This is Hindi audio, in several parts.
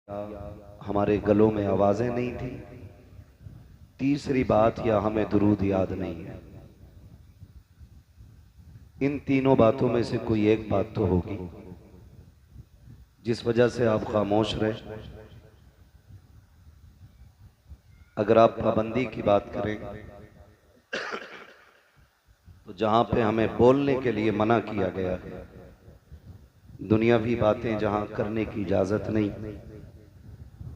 हमारे गलों में आवाजें नहीं थी। तीसरी बात, या हमें दुरूद याद नहीं है। इन तीनों बातों में से कोई एक बात तो होगी जिस वजह से आप खामोश रहे। अगर आप पाबंदी की बात करें तो जहां पे हमें बोलने के लिए मना किया गया है, दुनियावी बातें जहां करने की इजाजत नहीं,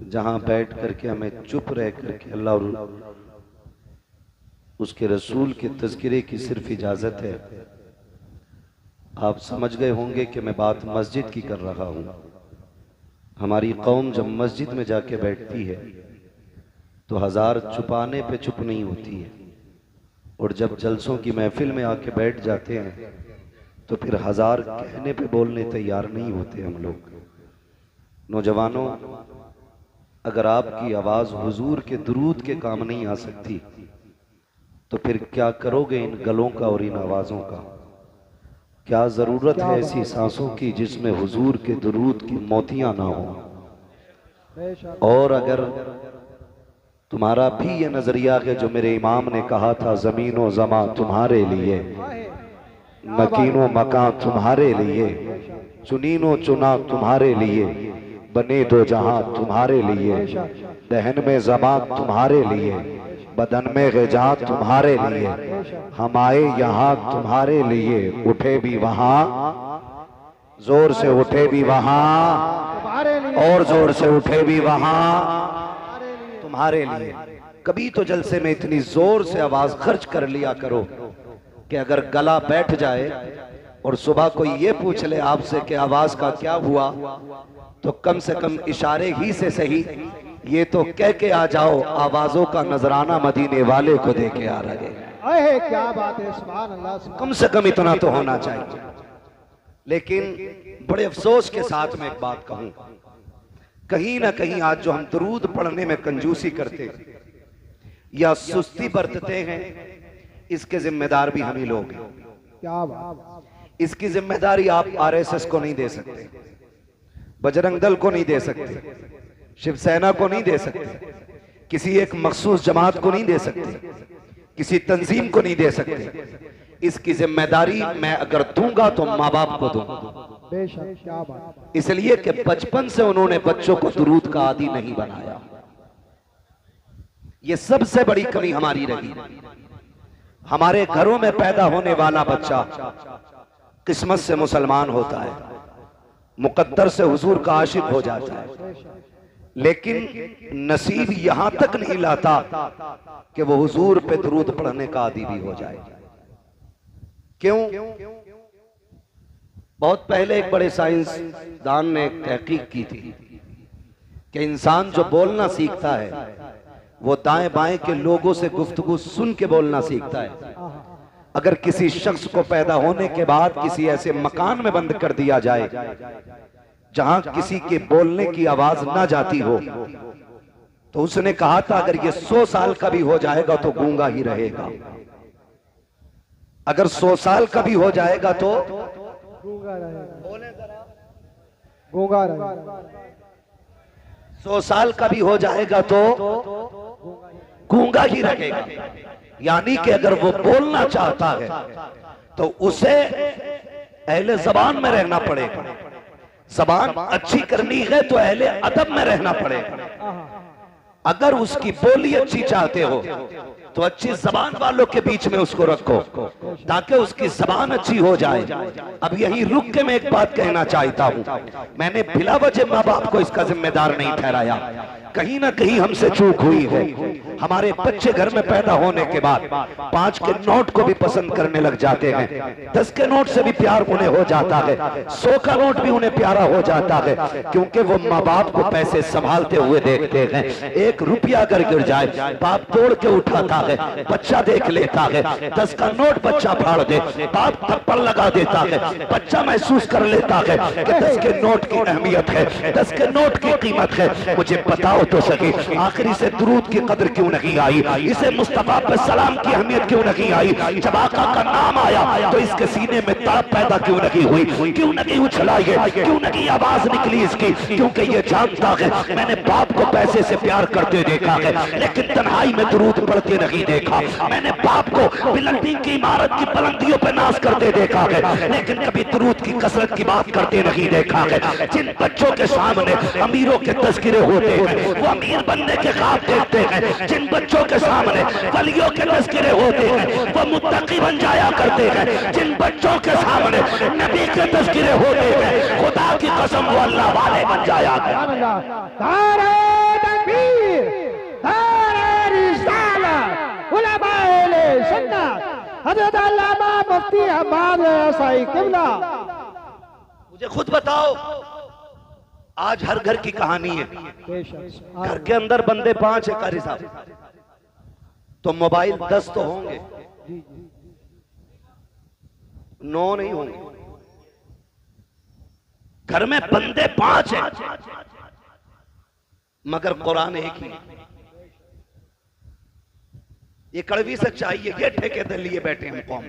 जहां बैठ करके हमें चुप रह करके अल्लाह और उसके रसूल के तज़किरे की सिर्फ इजाजत है। आप समझ गए होंगे कि मैं बात मस्जिद की कर रहा हूं। हमारी कौम जब मस्जिद में जाके बैठती है तो हजार छुपाने पे चुप नहीं होती है, और जब जलसों की महफिल में आके बैठ जाते हैं तो फिर हजार कहने पे बोलने तैयार नहीं होते हम लोग। नौजवानों, अगर आपकी आवाज हुजूर के दुरूद के काम नहीं आ सकती तो फिर क्या करोगे इन गलों का और इन आवाजों का? क्या जरूरत है ऐसी सांसों की जिसमें हुजूर के दुरूद की मोतियां ना हो? और अगर तुम्हारा भी ये नजरिया है जो मेरे इमाम ने कहा था, जमीनो जमा तुम्हारे लिए, मकीनो मकान तुम्हारे लिए, चुनीनो चुना तुम्हारे लिए, बने दो जहां तुम्हारे लिए, दहन में जमा तुम्हारे लिए, बदन में ग़िज़ा तुम्हारे लिए, हम आए यहाँ तुम्हारे लिए, उठे भी वहां, जोर से उठे भी वहां, और जोर से उठे भी वहां तुम्हारे लिए। कभी तो जलसे में इतनी जोर से आवाज खर्च कर लिया करो कि अगर गला बैठ जाए और सुबह कोई ये पूछ ले आपसे कि आवाज का क्या हुआ, तो कम से कम इशारे ही से सही ये तो कह के आ जाओ, आवाजों का नजराना मदीने वाले को दे के आ रहे। क्या बात है, सुभान अल्लाह। कम से कम इतना तो होना चाहिए। लेकिन बड़े अफसोस के साथ मैं एक बात कहूं, कहीं ना कहीं आज जो हम दुरूद पढ़ने में कंजूसी करते या सुस्ती बरतते हैं, इसके जिम्मेदार भी हम ही लोग हैं। क्या बात। इसकी जिम्मेदारी आप आरएसएस को नहीं दे सकते, बजरंग दल को नहीं दे सकते, शिवसेना को नहीं दे सकते, किसी एक मखसूस जमात को नहीं दे सकते, किसी तंजीम को नहीं दे सकते। इसकी जिम्मेदारी मैं अगर दूंगा तो माँ बाप को दूंगा। बेशक, क्या बात। इसलिए कि बचपन से उन्होंने बच्चों को दुरूद का आदी नहीं बनाया। ये सबसे बड़ी कमी हमारी रही। हमारे घरों में पैदा होने वाला बच्चा किस्मत से मुसलमान होता है, मुकद्दर से हुजूर का आशिक हो जाता है, लेकिन नसीब यहां तक नहीं लाता कि वो हुजूर पे दुरूद पढ़ने का आदी भी हो जाए। क्यों? बहुत पहले एक बड़े साइंसदान ने एक तहकीक की थी कि इंसान जो बोलना सीखता है वो दाएं बाएं के लोगों से गुफ्तगू सुन के बोलना सीखता है। अगर किसी शख्स को पैदा होने के बाद किसी ऐसे मकान में बंद कर दिया जाए जहां किसी के बोलने की आवाज ना जाती हो, तो उसने कहा था अगर ये 100 साल का भी हो जाएगा तो गूंगा ही रहेगा। अगर 100 साल का भी हो जाएगा तो गूंगा रहेगा। गूंगा रहेगा। 100 साल का भी हो जाएगा तो गूंगा ही रहेगा। यानी कि अगर वो बोलना चाहता है तो उसे अहले ज़बान में रहना पड़ेगा। ज़बान अच्छी करनी है तो अहले अदब में रहना पड़ेगा। अगर उसकी बोली अच्छी चाहते हो तो अच्छी ज़बान वालों के बीच में उसको रखो ताकि उसकी ज़बान अच्छी हो जाए। अब यही रुक के मैं एक बात कहना चाहता हूं, मैंने बिला वजह माँ बाप को इसका जिम्मेदार नहीं ठहराया। कहीं ना कहीं हमसे चूक हुई है। हमारे बच्चे घर में पैदा होने के बाद 5 के नोट को भी पसंद करने लग जाते हैं, 10 के नोट से भी प्यार उन्हें हो जाता है, 100 का नोट भी उन्हें प्यारा हो जाता है, क्योंकि वो माँ बाप को पैसे संभालते हुए देखते हैं। 1 रुपया अगर गिर जाए बाप तोड़ के उठाता है, बच्चा देख लेता है, 10 का नोट बच्चा फाड़ दे, बाप थप्पड़ लगा देता है, बच्चा महसूस कर लेता है कि 10 के नोट की अहमियत है, 10 के नोट की कीमत है। मुझे बताओ तो सही, आखिरी से दुरूद की कदर क्यों नहीं आई, इसे मुस्तफा पे सलाम की अहमियत क्यों नहीं आई? जब आका का नाम आया तो इसके सीने में तड़प पैदा क्यों नहीं हुई, क्यों नहीं उछलाई है, क्यों नहीं आवाज निकली इसकी? क्योंकि ये जानता है मैंने बाप को पैसे से प्यार करते देखा है, लेकिन तन्हाई में दुरूद पढ़ते नहीं देखा। मैंने बाप को बिल्डिंग की इमारत की बुलंदियों पर नाश करते देखा है, लेकिन कभी दुरूद की कसरत की बात करते नहीं देखा है। जिन बच्चों के सामने अमीरों के तस्करे होते हैं वो अमीर बनने के ख्वाब देखते हैं, जिन बच्चों के सामने वलियों के तस्करे होते हैं वो मुत्तकी बन जाया करते हैं, जिन बच्चों के सामने नबी के तस्करे होते हैं खुदा की कसम वो अल्लाह वाले बन जाया करते हैं। नारे तकबीर, नारे रिसालत, उलमाए सुन्नत, हज़रत अल्लामा मुफ्ती हम्माद साई किबला। मुझे खुद बताओ, आज हर घर की कहानी है, घर के अंदर बंदे 5 है कारी साहब, तो मोबाइल 10 तो होंगे, 9 नहीं होंगे। घर में बंदे 5 हैं मगर कुरान एक ही। ये कड़वी सच्चाई है, ये ठेकेदार लिए बैठे हैं कौम,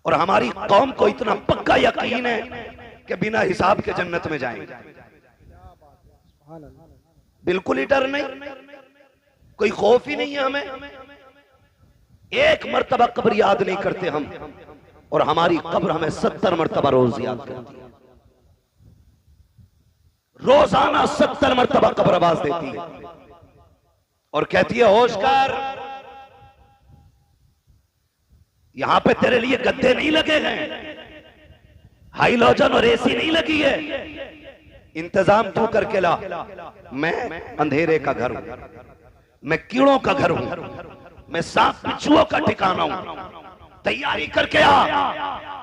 और हमारी कौम को इतना पक्का यकीन है कि बिना हिसाब के जन्नत में जाएंगे। बिल्कुल ही डर नहीं, कोई खौफ ही नहीं है हमें। एक मर्तबा कब्र याद नहीं करते हम, और हमारी कब्र हमें 70 मर्तबा रोज याद करती है। रोजाना 70 मर्तबा कब्र आवाज देती है और कहती है होश कर, यहां पे तेरे लिए गद्दे नहीं लगे हैं, हाइलोजन और एसी नहीं लगी है, इंतजाम तू करके ला। मैं अंधेरे का घर हूं, मैं कीड़ों का घर हूं, मैं सांप बिच्छुओं का ठिकाना हूं। तैयारी करके आ।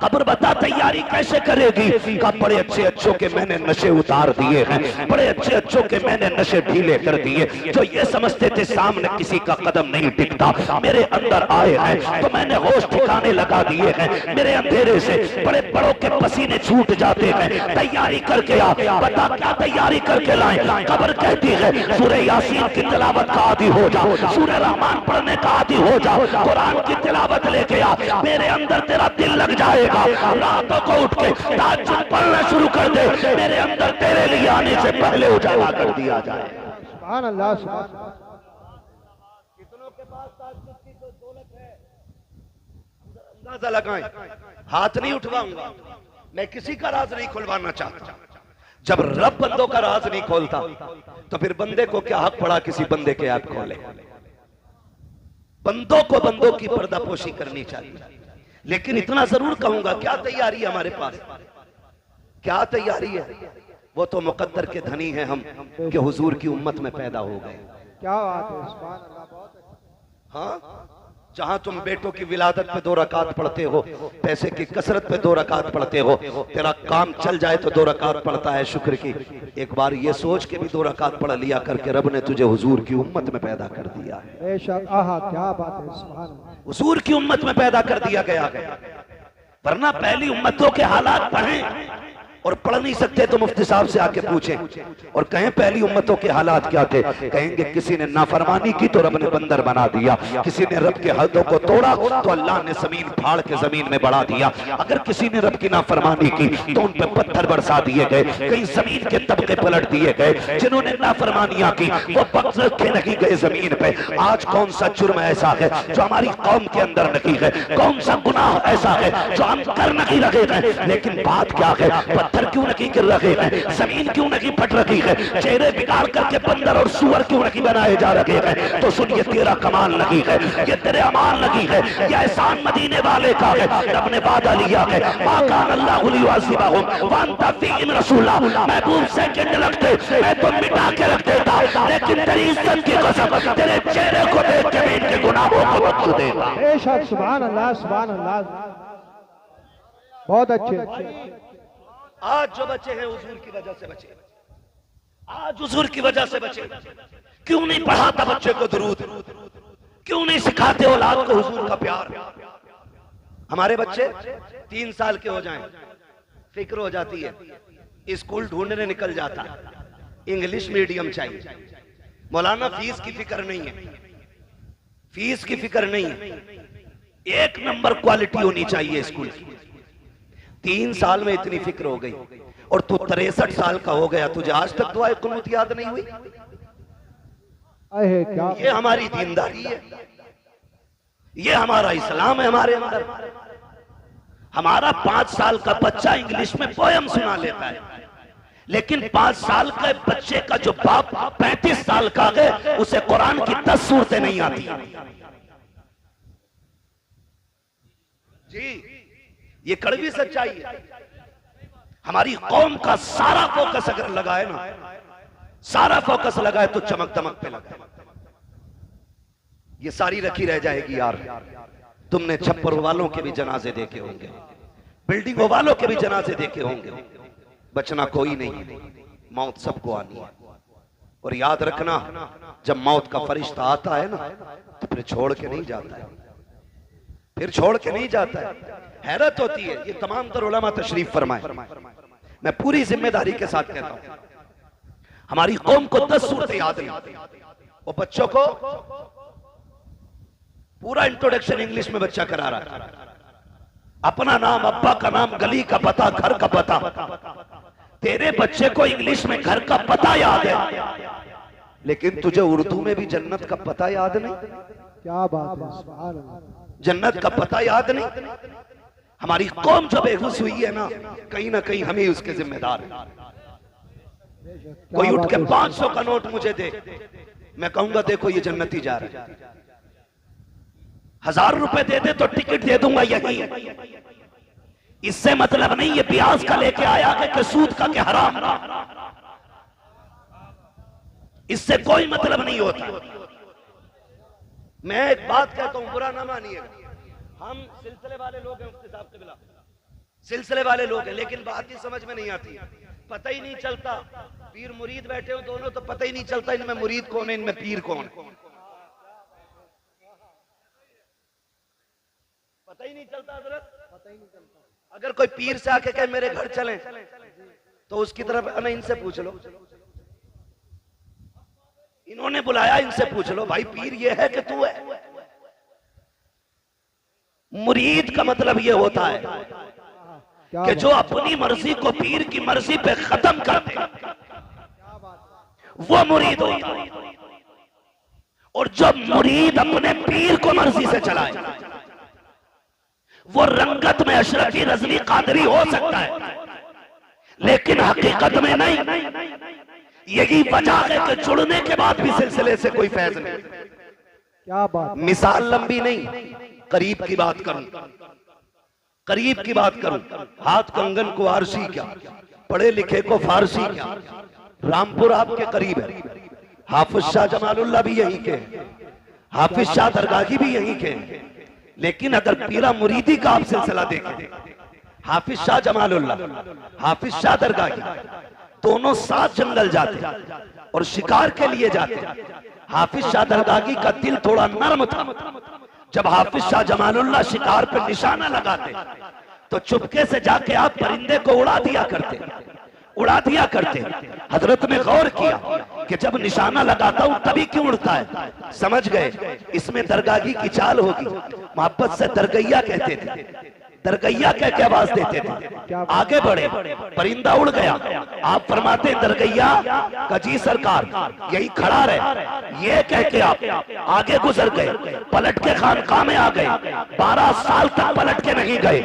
कब्र बता तैयारी कैसे करेगी? का बड़े अच्छे अच्छों के मैंने नशे उतार दिए हैं, बड़े अच्छे अच्छों के मैंने नशे ढीले कर दिए। जो ये समझते थे सामने किसी का कदम नहीं टिकता, मेरे अंदर आए हैं तो मैंने होश ठिकाने लगा दिए हैं। मेरे अंधेरे से बड़े बड़ों के पसीने छूट जाते हैं। तैयारी करके आ। बता क्या तैयारी करके लाए? कब्र कहती है सूरह यासीन की तिलावत का आदी हो जाओ, सूरह रहमान पढ़ने का आदी हो जाओ, कुरान की तिलावत लेके आ, मेरे अंदर तेरा दिल लग जाएगा। रातों को उठ के ताज्जुद पढ़ना शुरू कर दे, मेरे अंदर तेरे लिए आने से पहले उजाला कर दिया जाए। सुभान अल्लाह, सुभान अल्लाह। कितनों के पास ताज्जुद की तो दौलत है, अंदाजा लगाएं। हाथ नहीं उठवाऊंगा, मैं किसी का राज नहीं खुलवाना चाहता। जब रब बंदों का राज नहीं खोलता तो फिर बंदे को क्या हक पड़ा किसी बंदे के ऐप खोले? बंदों को बंदों की पर्दापोशी करनी चाहिए। लेकिन इतना जरूर कहूंगा, क्या तैयारी है हमारे पास? क्या तैयारी है? वो तो मुकद्दर के धनी हैं हम कि हुजूर की उम्मत में पैदा हो गए। क्या बात है, सुभान अल्लाह, बहुत अच्छा। हाँ, जहां तुम बेटों की विलादत पे 2 रकात पढ़ते हो, पैसे की कसरत पे 2 रकात पढ़ते हो, तेरा काम चल जाए तो 2 रकात पढ़ता है शुक्र की। एक बार ये सोच के भी 2 रकात पढ़ लिया करके रब ने तुझे हुजूर की उम्मत में पैदा कर दिया है। बेशक, आहा क्या बात है, सुभान अल्लाह। हुजूर की उम्मत में पैदा कर दिया गया है। वरना पहली उम्मतों के हालात पढ़ें, और पढ़ नहीं सकते तो मुफ्ती साहब से आके पूछें और कहें पहली उम्मतों के हालात क्या थे। कहेंगे किसी ने नाफरमानी की तो रब ने बंदर बना दिया, किसी ने रब के हदों को तोड़ा तो अल्लाह ने जमीन फाड़ के जमीन में बढ़ा दिया, अगर किसी ने रब की नाफरमानी की तो उन पर पत्थर बरसा दिए गए, कहीं जमीन के तबके पलट दिए गए। जिन्होंने नाफरमानियां की वो बख्श रखे नहीं गए जमीन पे। आज कौन सा जुर्म ऐसा है जो हमारी कौम के अंदर नहीं है? कौन सा गुनाह ऐसा है जो हम कर नहीं रहे हैं? लेकिन बात क्या है, पत्थर क्यों नहीं गिर रहे हैं, जमीन क्यों नहीं फट रही है, चेहरे बिगाड़ करके बंदर और सुअर क्यों नहीं बनाए जा रहे हैं? तो सुन, ये तेरा कमाल नहीं है, ये तेरे अमाल नहीं है, ये एहसान मदीने वाले का है। रब ने वादा लिया है, महबूब सेकंड लगते मैं तो मिटा के रख देता, लेकिन तेरी इज्जत की कसम तेरे चेहरे को देख के मैं इनके गुनाहों को बख्श देता। बेशक, सुभान अल्लाह, सुभान अल्लाह, बहुत अच्छे। आज जो बचे हैं हुजूर की वजह से बचे, आज हुजूर की वजह से बचे। क्यों नहीं पढ़ाता बच्चे को दुरूद? क्यों नहीं सिखाते औलाद को हुजूर का प्यार? हमारे बच्चे 3 साल के हो जाएं, फिक्र हो जाती है, स्कूल ढूंढने निकल जाता है, इंग्लिश मीडियम चाहिए। मौलाना फीस की फिक्र नहीं है, फीस की फिक्र नहीं है, 1 नंबर क्वालिटी होनी चाहिए स्कूल की। 3 साल में इतनी फिक्र हो गई और तू 63 साल का हो गया, तुझे आज तक दुआए कुनूत याद नहीं हुई? अहे क्या ये हमारी दीनदारी है, ये हमारा इस्लाम है हमारे अंदर। हमारा 5 साल का बच्चा इंग्लिश में पोयम सुना लेता है, लेकिन 5 साल के बच्चे का जो बाप 35 साल का है उसे कुरान की 10 सूरतें नहीं आती। जी, ये कड़वी सच्चाई है। हमारी कौम का सारा फोकस अगर लगाए ना, सारा फोकस लगाए तो चमक दमक पे लगाए, ये सारी रखी रह जाएगी। यार तुमने छप्पर वालों के भी जनाजे देखे होंगे, बिल्डिंगों वालों के भी जनाजे देखे होंगे, बचना कोई नहीं है, मौत सबको आनी है। और याद रखना, जब मौत का फरिश्ता आता है ना तो फिर छोड़ के नहीं जाता है, फिर छोड़ के नहीं जाता है। हैरत होती है, ये तमाम तर उलमा तशरीफ फरमाए, मैं पूरी जिम्मेदारी के साथ कहता हूं, हमारी कौम को 10 सूरतें याद नहीं, और बच्चों को पूरा इंट्रोडक्शन इंग्लिश में बच्चा करा रहा है, अपना नाम, अब्बा का नाम, गली का पता, घर का पता। तेरे बच्चे को इंग्लिश में घर का पता याद है, लेकिन तुझे उर्दू में भी जन्नत का पता याद नहीं। क्या बात है, सुभान अल्लाह। जन्नत का पता याद नहीं। हमारी कौम जो बेहोश हुई है ना कहीं हम ही उसके जिम्मेदार हैं। कोई उठ के 500 का नोट मुझे दे, मैं कहूंगा देखो ये जन्नती जा रहा है। 1000 रुपए दे दे तो टिकट दे दूंगा यही। इससे मतलब नहीं ये ब्याज का लेके आया है कि सूद का के हराम, इससे कोई मतलब नहीं होता। मैं एक बात कहता हूं, बुरा ना मानिएगा, हम सिलसिले वाले लोग हैं, मुफ्ती साहब के बिला सिलसिले वाले लोग हैं, लेकिन बात ही समझ में नहीं आती, पता ही नहीं चलता। पीर मुरीद बैठे हो दोनों, तो पता ही नहीं चलता इनमें मुरीद कौन है, इनमें पीर कौन है, पता ही नहीं चलता हज़रत, पता ही नहीं चलता। अगर कोई पीर से आके कहे मेरे घर चलें, तो उसकी तरफ ना इनसे पूछ लो, इन्होंने बुलाया इनसे पूछ लो, भाई पीर ये है कि तू है। मुरीद का मतलब ये होता है कि जो अपनी मर्जी को पीर की मर्जी पे खत्म कर दे, वो मुरीद होता है। और जब मुरीद अपने पीर को मर्जी से चलाए, वो रंगत में अशरफी, रजवी, कादरी हो सकता है, लेकिन हकीकत में नहीं। यही वजह है कि जुड़ने के बाद भी सिलसिले से कोई फैज नहीं। क्या बात। मिसाल लंबी नहीं, करीब की बात करूं, करीब की बात करूं। हाथ कंगन को आरसी क्या, पढ़े लिखे को फारसी क्या। रामपुर आपके करीब है, हाफिज शाह जमालुल्लाह भी यहीं के, हाफिज शाह दरगाही भी यहीं के। लेकिन अगर पीरा मुरीदी का आप सिलसिला देखें, हाफिज शाह जमालुल्लाह, हाफिज शाह दरगाही दोनों साथ जंगल जाते और शिकार के लिए जाते। हाफिज शाह दरगाही का दिल थोड़ा नर्म था, जब हाफिज शाह जमालुल्लाह शिकार पर निशाना लगाते तो चुपके से जाके आप परिंदे को उड़ा दिया करते, उड़ा दिया करते। हजरत ने गौर किया कि जब निशाना लगाता हूं तभी क्यों उड़ता है, समझ गए इसमें दरगाही की चाल होगी। मोहब्बत से दरगैया कहते थे, दरगैया कह के आवाज देते थे। आगे बढ़े, परिंदा उड़ गया, आप फरमाते दरगैया का जी सरकार यही खड़ा रहे, ये कह के आप आगे गुजर गए, पलट के खानकाह में आ गए। 12 साल तक पलट के नहीं गए,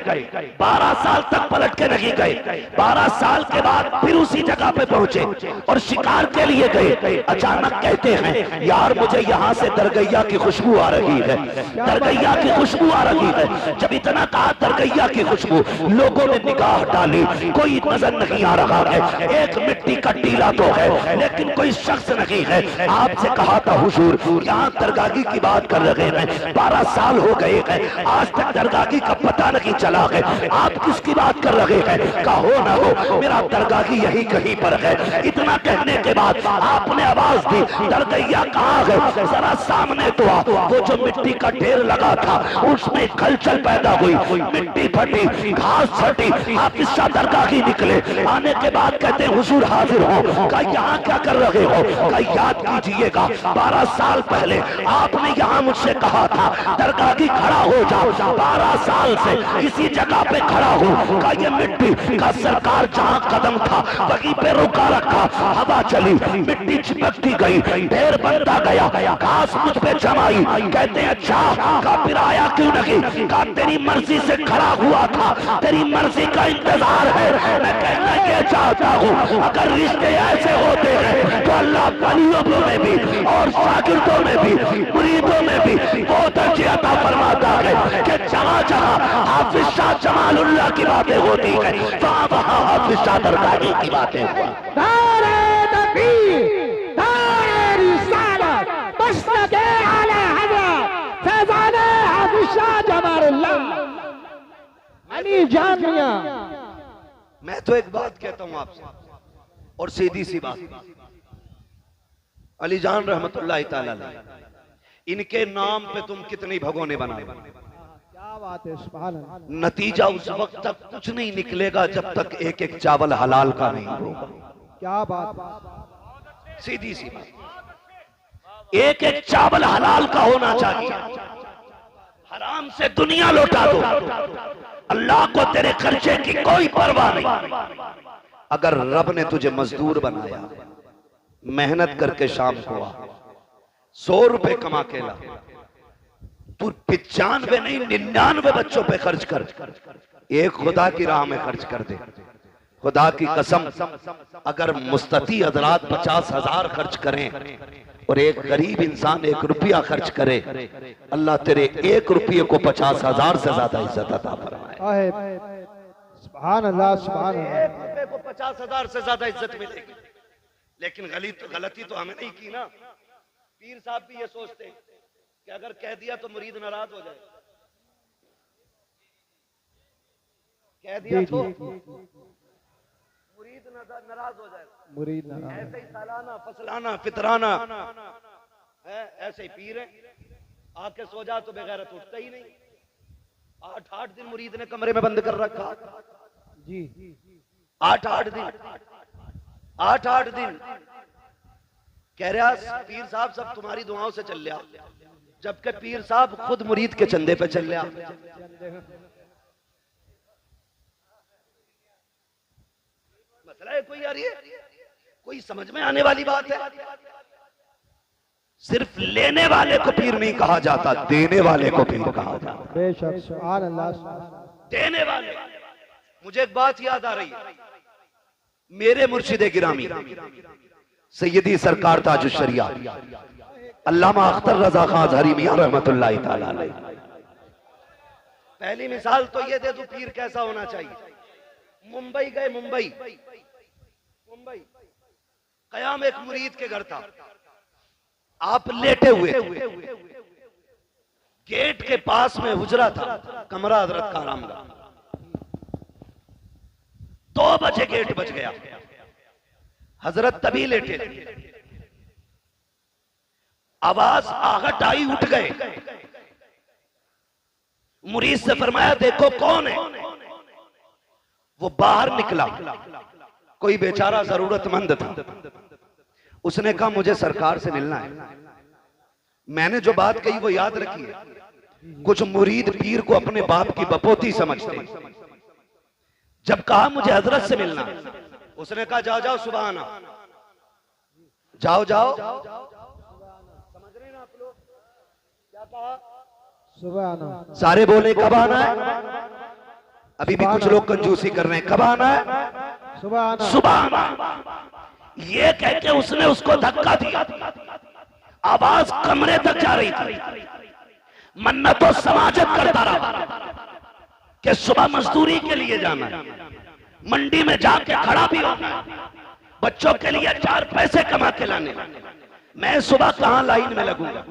12 साल तक पलट के नहीं गए। 12 साल के बाद फिर उसी जगह पे पहुंचे और शिकार के लिए गए। अचानक कहते हैं यार मुझे यहाँ से दरगैया की खुशबू आ रही है, दरगैया की खुशबू आ रही है। जब इतना कहा दरगैया दरगैया की खुशबू। लोगों ने निगाह डाली, कोई नजर नहीं आ रहा है, एक मिट्टी का टीला तो है लेकिन कोई शख्स नहीं है। आपसे कहा था हुजूर यहाँ दरगाही की बात कर रहे हैं, 12 साल हो गए हैं, आज तक दरगाही का पता नहीं चला है, आप किसकी बात कर रहे हैं? कहो ना हो, मेरा दरगाही यही कहीं पर है। इतना कहने के बाद आपने आवाज दी, दरगैया कहाँ है, जरा सामने तो आ। वो जो मिट्टी का ढेर लगा था उसमें खलचल पैदा हुई, मिट्टी फटी, घास फटी। आप इसका दरगाही निकले, आने के बाद कहते हैं हुजूर हाजिर हो। कहा यहाँ क्या कर रहे हो? कहा याद कीजिएगा 12 साल पहले आपने यहाँ मुझसे कहा था दरगाही खड़ा हो जाओ, 12 साल से इसी जगह पे खड़ा हूँ। कहा ये मिट्टी का सरकार जहाँ कदम था वहीं पे रुका रखा, हवा चली, मिट्टी चिपकती गई, ढेर बनता गया, घास मुझ पे जमाई। कहते हैं अच्छा, का फिर आया क्यों नहीं? कहा तेरी मर्जी से खड़ा हुआ था, तेरी मर्जी का इंतजार है। मैं कहना ये चाहता हूँ अगर रिश्ते ऐसे होते हैं तो अल्लाह वलियों में भी और शागिर्दों में भी मुरीदों में भी वो दर्जे अता फरमाता है कि जहाँ जहाँ हाफिज शाह जमालुल्लाह की बातें होती है वहाँ वहाँ हाफिज शाह दरगाही की बातें होती जामिया। मैं तो एक बात कहता हूं आपसे और सीधी सी बात, अली जान रहमतुल्लाह ताला अलैह, इनके नाम पे तुम कितनी भगोने बनाए। क्या बात है, सुभान अल्लाह। नतीजा उस वक्त तक कुछ नहीं निकलेगा जब तक एक एक चावल हलाल का नहीं होगा। क्या बात, सीधी सी बात, एक एक चावल हलाल का होना चाहिए। हराम से दुनिया लौटा दो, अल्लाह को तेरे खर्चे की कोई परवाह नहीं। अगर रब ने तुझे मजदूर बनाया, मेहनत करके शाम को आ, 100 रुपए कमा के ला, तू 95 नहीं 99 बच्चों पे खर्च कर, एक खुदा की राह में खर्च कर दे। खुदा की कसम, अगर मुस्तती हजरात 50,000 खर्च करें और एक गरीब इंसान 1 रुपया खर्च करे, अल्लाह तेरे 1 रुपये को 50,000 से ज्यादा इज्जत अता फरमाए। सुभान अल्लाह, सुभान अल्लाह। 1 रुपये को 50,000 से ज्यादा इज्जत मिलेगी। लेकिन गलती तो हमें नहीं की ना। पीर साहब भी ये सोचते हैं कि अगर कह दिया तो मुरीद नाराज हो जाए, कह दिया तो मुरीद नाराज हो जाएगा। मुरीद ऐसे ही सालाना फसलाना फितराना है, ऐसे ही पीर है, आके सो जा तो बेगैरत उठता ही नहीं। 8-8 दिन मुरीद ने कमरे में बंद कर रखा जी, 8-8 दिन, 8-8 दिन कह रहा पीर साहब सब तुम्हारी दुआओं से चल लिया, जबकि पीर साहब खुद मुरीद के चंदे पे चल लिया। मसला है कोई, यार ये कोई समझ में आने वाली बात है। सिर्फ लेने वाले को पीर नहीं कहा जाता, देने वाले को पीर कहा जाता। बेशक, सुभान अल्लाह। देने वाले। मुझे एक बात याद आ रही है, मेरे मुर्शिदे गिरामी सैयदी सरकार ताजुश शरिया अल्लामा अख्तर रजा खान अज़हरी मियां रहमतुल्लाह ताला अलैह, पहली मिसाल तो ये दे दूं पीर कैसा होना चाहिए। मुंबई गए, मुंबई कयाम एक मुरीद के घर था, आप लेटे हुए थे, गेट के पास में हुजरा था, कमरा हजरत का आरामगाह। 2 बजे गेट बज गया, हजरत तभी लेटे थे, आवाज आहट आई, उठ गए। मुरीद से फरमाया देखो कौन है। वो बाहर निकला, कोई बेचारा जरूरतमंद था। उसने कहा मुझे सरकार से मिलना है। मैंने जो बात कही वो याद रखिए। कुछ मुरीद पीर को अपने बाप की बपोती समझते। जब कहा मुझे हजरत से मिलना, उसने कहा जाओ जाओ सुबह आना, जाओ जाओ। समझ रहे ना आप लोग क्या कहा? सुबह आना। सारे बोले कब आना है? अभी भी कुछ लोग कंजूसी कर रहे हैं, कब आना है? सुबह आना। सुबह आना। ये कह के उसने उसको धक्का दिया, आवाज कमरे तक जा रही थी। मन्नतों समाजत करता रहा कि सुबह मजदूरी के लिए जाना है, मंडी में जाके खड़ा भी होना है, बच्चों के लिए 4 पैसे कमा के लाने। मैं सुबह कहां लाइन में लगूंगा?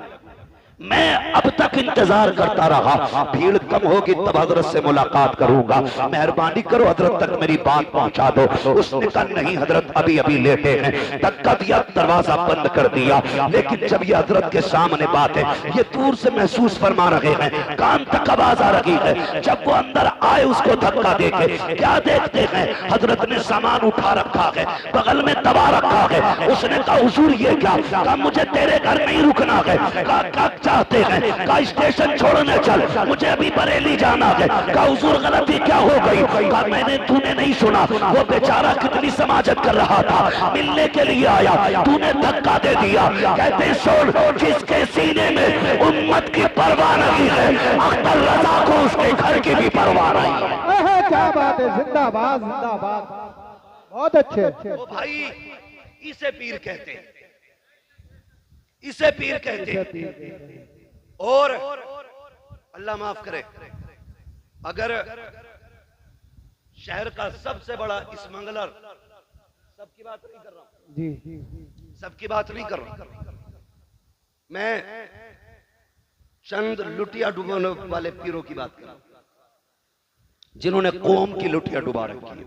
मैं अब तक इंतजार करता रहा, भीड़ कम होगी तब हजरत से मुलाकात करूंगा, मेहरबानी करो हजरत तक मेरी बात पहुंचा दो। उसने कहा नहीं हजरत अभी अभी लेटे हैं। धक्का दिया, दरवाजा बंद कर दिया। लेकिन जब ये हजरत के सामने बात है, ये दूर से महसूस फरमा रहे हैं, कान तक आवाज आ रही है। जब वो अंदर आए उसको धक्का देके क्या देखते हैं, हजरत ने सामान उठा रखा है, बगल में दबा रखा है। उसने कहा हुजूर ये क्या? कहा मुझे तेरे घर नहीं रुकना है। कहा चाहते हैं? कहा स्टेशन छोड़ने चल, मुझे अभी बरेली जाना है। कहा हुजूर गलती क्या हो गई? कहा मैंने तूने नहीं सुना, वो बेचारा कितनी समाजत कर रहा था, मिलने के लिए आया, तूने धक्का दे दिया। कहते सुन, जिसके सीने में उम्मत की परवाह नहीं है, अख्तर रजा को उसके घर की भी परवाह नहीं है। क्या बात है, जिंदाबाद जिंदाबाद, बहुत अच्छे। ओ भाई, इसे पीर कहते हैं, इसे पीर कहते हैं। और अल्लाह माफ करे, अगर शहर का सबसे बड़ा स्मगलर, सबकी बात नहीं कर रहा हूं जी, सबकी बात नहीं कर रहा, मैं चंद लुटिया डुबाने वाले पीरों की बात कर रहा हूं, जिन्होंने कौम की लुटिया डुबा रखी है।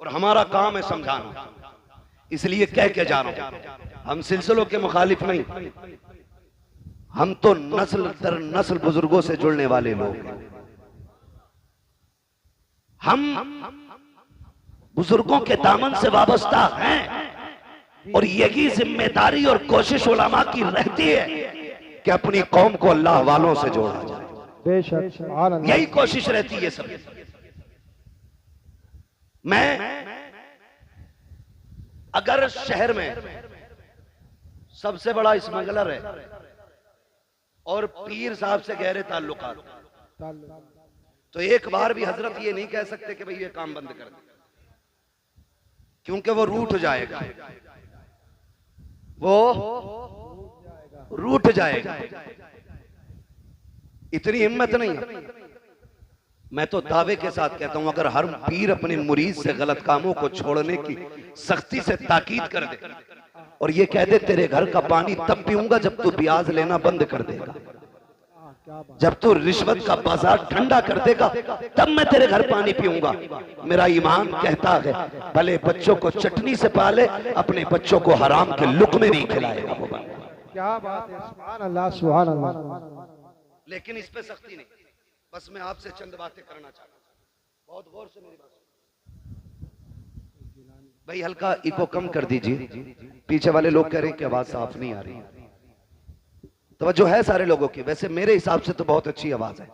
और हमारा काम है समझाना, इसलिए कह के जा रहा हूं, हम सिलसिलों के मुखालिफ नहीं, हम तो नस्ल दर नस्ल बुजुर्गों से जुड़ने वाले लोग हैं। हम बुजुर्गों के दामन से वाबस्ता हैं और यही जिम्मेदारी और कोशिश उलमा की रहती है कि अपनी कौम को अल्लाह वालों से जोड़ा जाए। बेशक, सुभान अल्लाह। यही कोशिश रहती है सब। मैं अगर शहर में सबसे बड़ा स्मगलर है और पीर साहब से गहरे ताल्लुकात, तो एक बार भी हजरत ये नहीं कह सकते कि भाई ये काम बंद कर दे, क्योंकि वो रूठ जाएगा, वो रूठ जाएगा। इतनी हिम्मत नहीं है। मैं तो दावे के साथ कहता हूं, अगर हर पीर अपने मुरीद से गलत कामों को छोड़ने की सख्ती से ताकीद कर दे और ये कह दे तेरे घर का पानी तब पीऊंगा जब तू ब्याज लेना बंद कर देगा, जब तू रिश्वत का बाजार ठंडा कर देगा तब मैं तेरे घर पानी पीऊंगा, मेरा ईमान कहता है भले बच्चों को चटनी से पाले, अपने बच्चों को हराम के लुक़मे नहीं खिलाएगा वो बंदा। क्या बात है, सुभान अल्लाह सुभान अल्लाह। लेकिन इस पे सख्ती नहीं, बस मैं आपसे चंद बातें करना चाहता हूं, बहुत गौर से मेरी बात भाई, हल्का इको कम कर दीजिए, पीछे वाले लोग कह रहे हैं कि आवाज साफ नहीं आ रही। तवज्जो है सारे लोगों की, वैसे मेरे हिसाब से तो बहुत अच्छी आवाज है,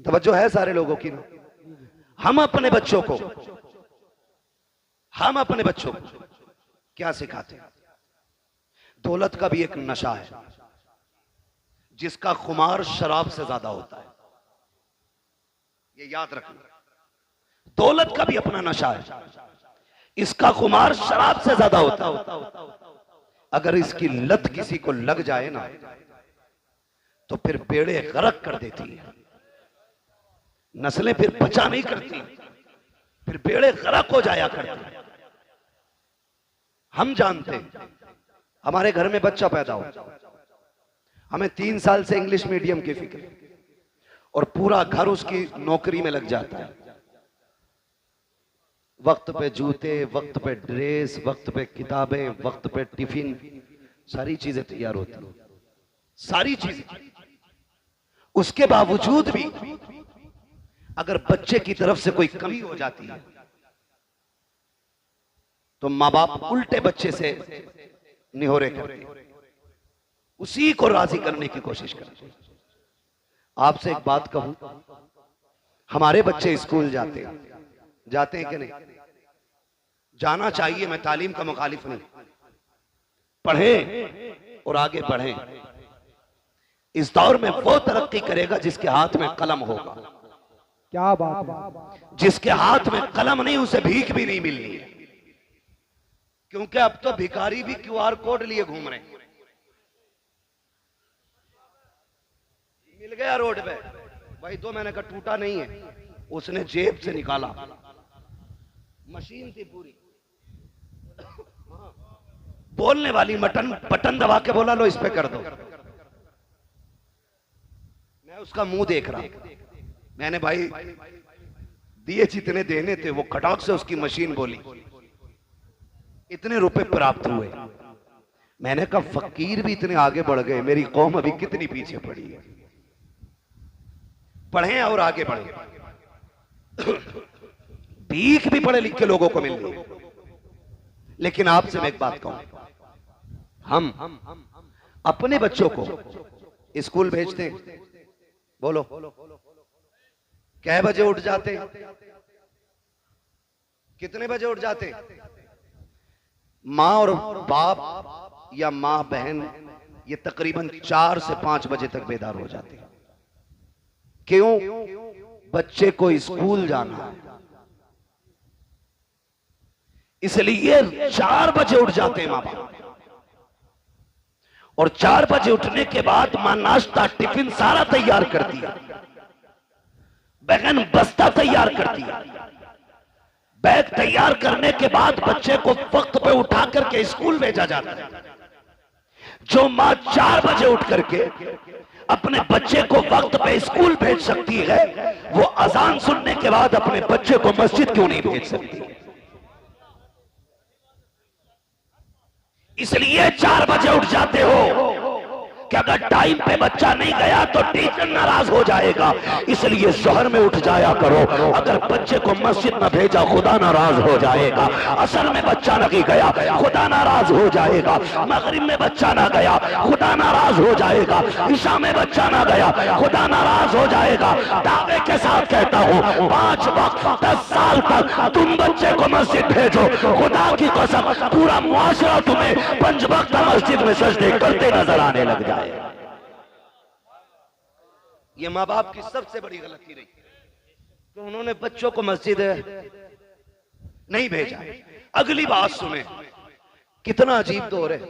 तवज्जो है सारे लोगों की ना। हम अपने बच्चों को क्या सिखाते हैं? दौलत का भी एक नशा है जिसका खुमार शराब से ज्यादा होता है, ये याद रखना। दौलत का भी अपना नशा है, इसका खुमार शराब से ज्यादा होता है। अगर इसकी लत किसी को लग जाए ना तो फिर बेड़े गरक कर देती है, नस्लें फिर बचा नहीं करती, फिर बेड़े गरक हो जाया करते। हम जानते हैं, हमारे घर में बच्चा पैदा हो, हमें 3 साल से इंग्लिश मीडियम की फिक्र और पूरा घर उसकी नौकरी में लग जाता है। वक्त पे जूते, वक्त पे ड्रेस, वक्त पे किताबें, वक्त पे टिफिन, सारी चीजें तैयार होती हैं, सारी चीजें। उसके बावजूद भी अगर बच्चे की तरफ से कोई कमी हो जाती है तो माँ बाप उल्टे बच्चे से निहोरे करते हैं, उसी को राजी करने की कोशिश करते हैं। आपसे एक बात कहूं, हमारे बच्चे स्कूल जाते हैं कि नहीं? जाना चाहिए, मैं तालीम का मुखालिफ नहीं, पढ़ें और आगे बढ़ें। इस दौर में वो तरक्की करेगा जिसके हाथ में कलम होगा। क्या बात है, जिसके हाथ में कलम नहीं उसे भीख भी नहीं मिलनी है, क्योंकि अब तो भिखारी भी QR कोड लिए घूम रहे हैं। मिल गया रोड पे, भाई दो, मैंने कहा टूटा नहीं है। उसने जेब से निकाला, मशीन थी पूरी, बोलने वाली मटन, बटन दबा के बोला लो इस पे कर दो। मैं उसका मुंह देख रहा, मैंने भाई दिए जितने देने थे वो खटाक से उसकी मशीन बोली, इतने रुपए प्राप्त हुए। मैंने कहा फकीर भी इतने आगे बढ़ गए, मेरी कौम अभी कितनी पीछे पड़ी है। पढ़े और आगे बढ़े, भीख भी पढ़े लिखे लोगों को मिल रही है। लेकिन आपसे मैं एक बात कहूं, हम अपने बच्चों को स्कूल भेजते हैं, बोलो कै बजे उठ जाते, कितने बजे उठ जाते? माँ और बाप या माँ बहन ये तकरीबन 4 से 5 बजे तक बेदार हो जाते हैं। क्यों? बच्चे को स्कूल जाना है, इसलिए 4 बजे उठ जाते हैं माँ बाप। और 4 बजे उठने के बाद माँ नाश्ता टिफिन सारा तैयार करती है, बहन बस्ता तैयार करती है, बैग तैयार करने के बाद बच्चे को वक्त पे उठा करके स्कूल भेजा जाता है। जो माँ 4 बजे उठ करके अपने बच्चे को वक्त पे स्कूल भेज सकती है, वो अजान सुनने के बाद अपने बच्चे को मस्जिद क्यों नहीं भेज सकती? इसलिए 4 बजे उठ जाते हो कि अगर टाइम पे बच्चा नहीं गया तो टीचर नाराज हो जाएगा, इसलिए जोहर में उठ जाया करो। अगर बच्चे को मस्जिद न भेजा खुदा नाराज हो जाएगा, असर में बच्चा नहीं गया खुदा नाराज हो जाएगा, मगरिब में बच्चा ना गया खुदा नाराज हो जाएगा, ईशा में बच्चा ना गया खुदा नाराज हो जाएगा। दावे के साथ कहता हूँ 5 वक्त 10 साल तक तुम बच्चे को मस्जिद भेजो, खुदा की कसम पूरा मुआशरा तुम्हें 5 वक्त मस्जिद में सजदे करते नजर आने लग जाए। ये माँ बाप की सबसे बड़ी गलती रही कि उन्होंने बच्चों को मस्जिद नहीं भेजा। अगली बात सुने, कितना अजीब दौर है।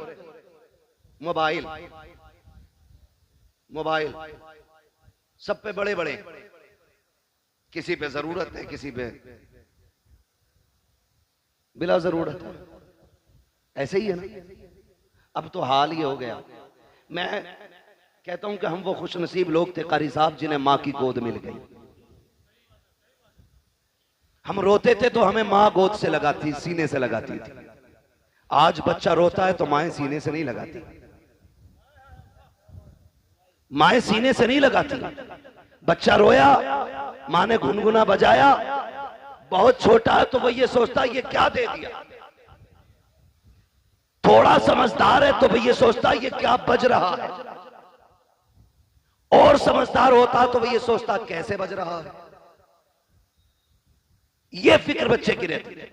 मोबाइल मोबाइल सब पे बड़े बड़े, किसी पे जरूरत है, किसी पे बिला जरूरत है, ऐसे ही है ना। अब तो हाल ही हो गया। मैं कहता हूं कि हम वो खुशनसीब लोग थे कारी साहब जिन्हें मां की गोद मिल गई। हम रोते थे तो हमें मां गोद से लगाती, सीने से लगाती थी। आज बच्चा रोता है तो माएं सीने से नहीं लगाती, माएं सीने से नहीं लगाती। बच्चा रोया, मां ने गुनगुना बजाया, बहुत छोटा है तो वो ये सोचता है ये क्या दे दिया। थोड़ा समझदार है तो भाई ये सोचता ये क्या बज रहा है, और समझदार होता तो भाई ये सोचता कैसे बज रहा है। ये फिक्र बच्चे की रहती है।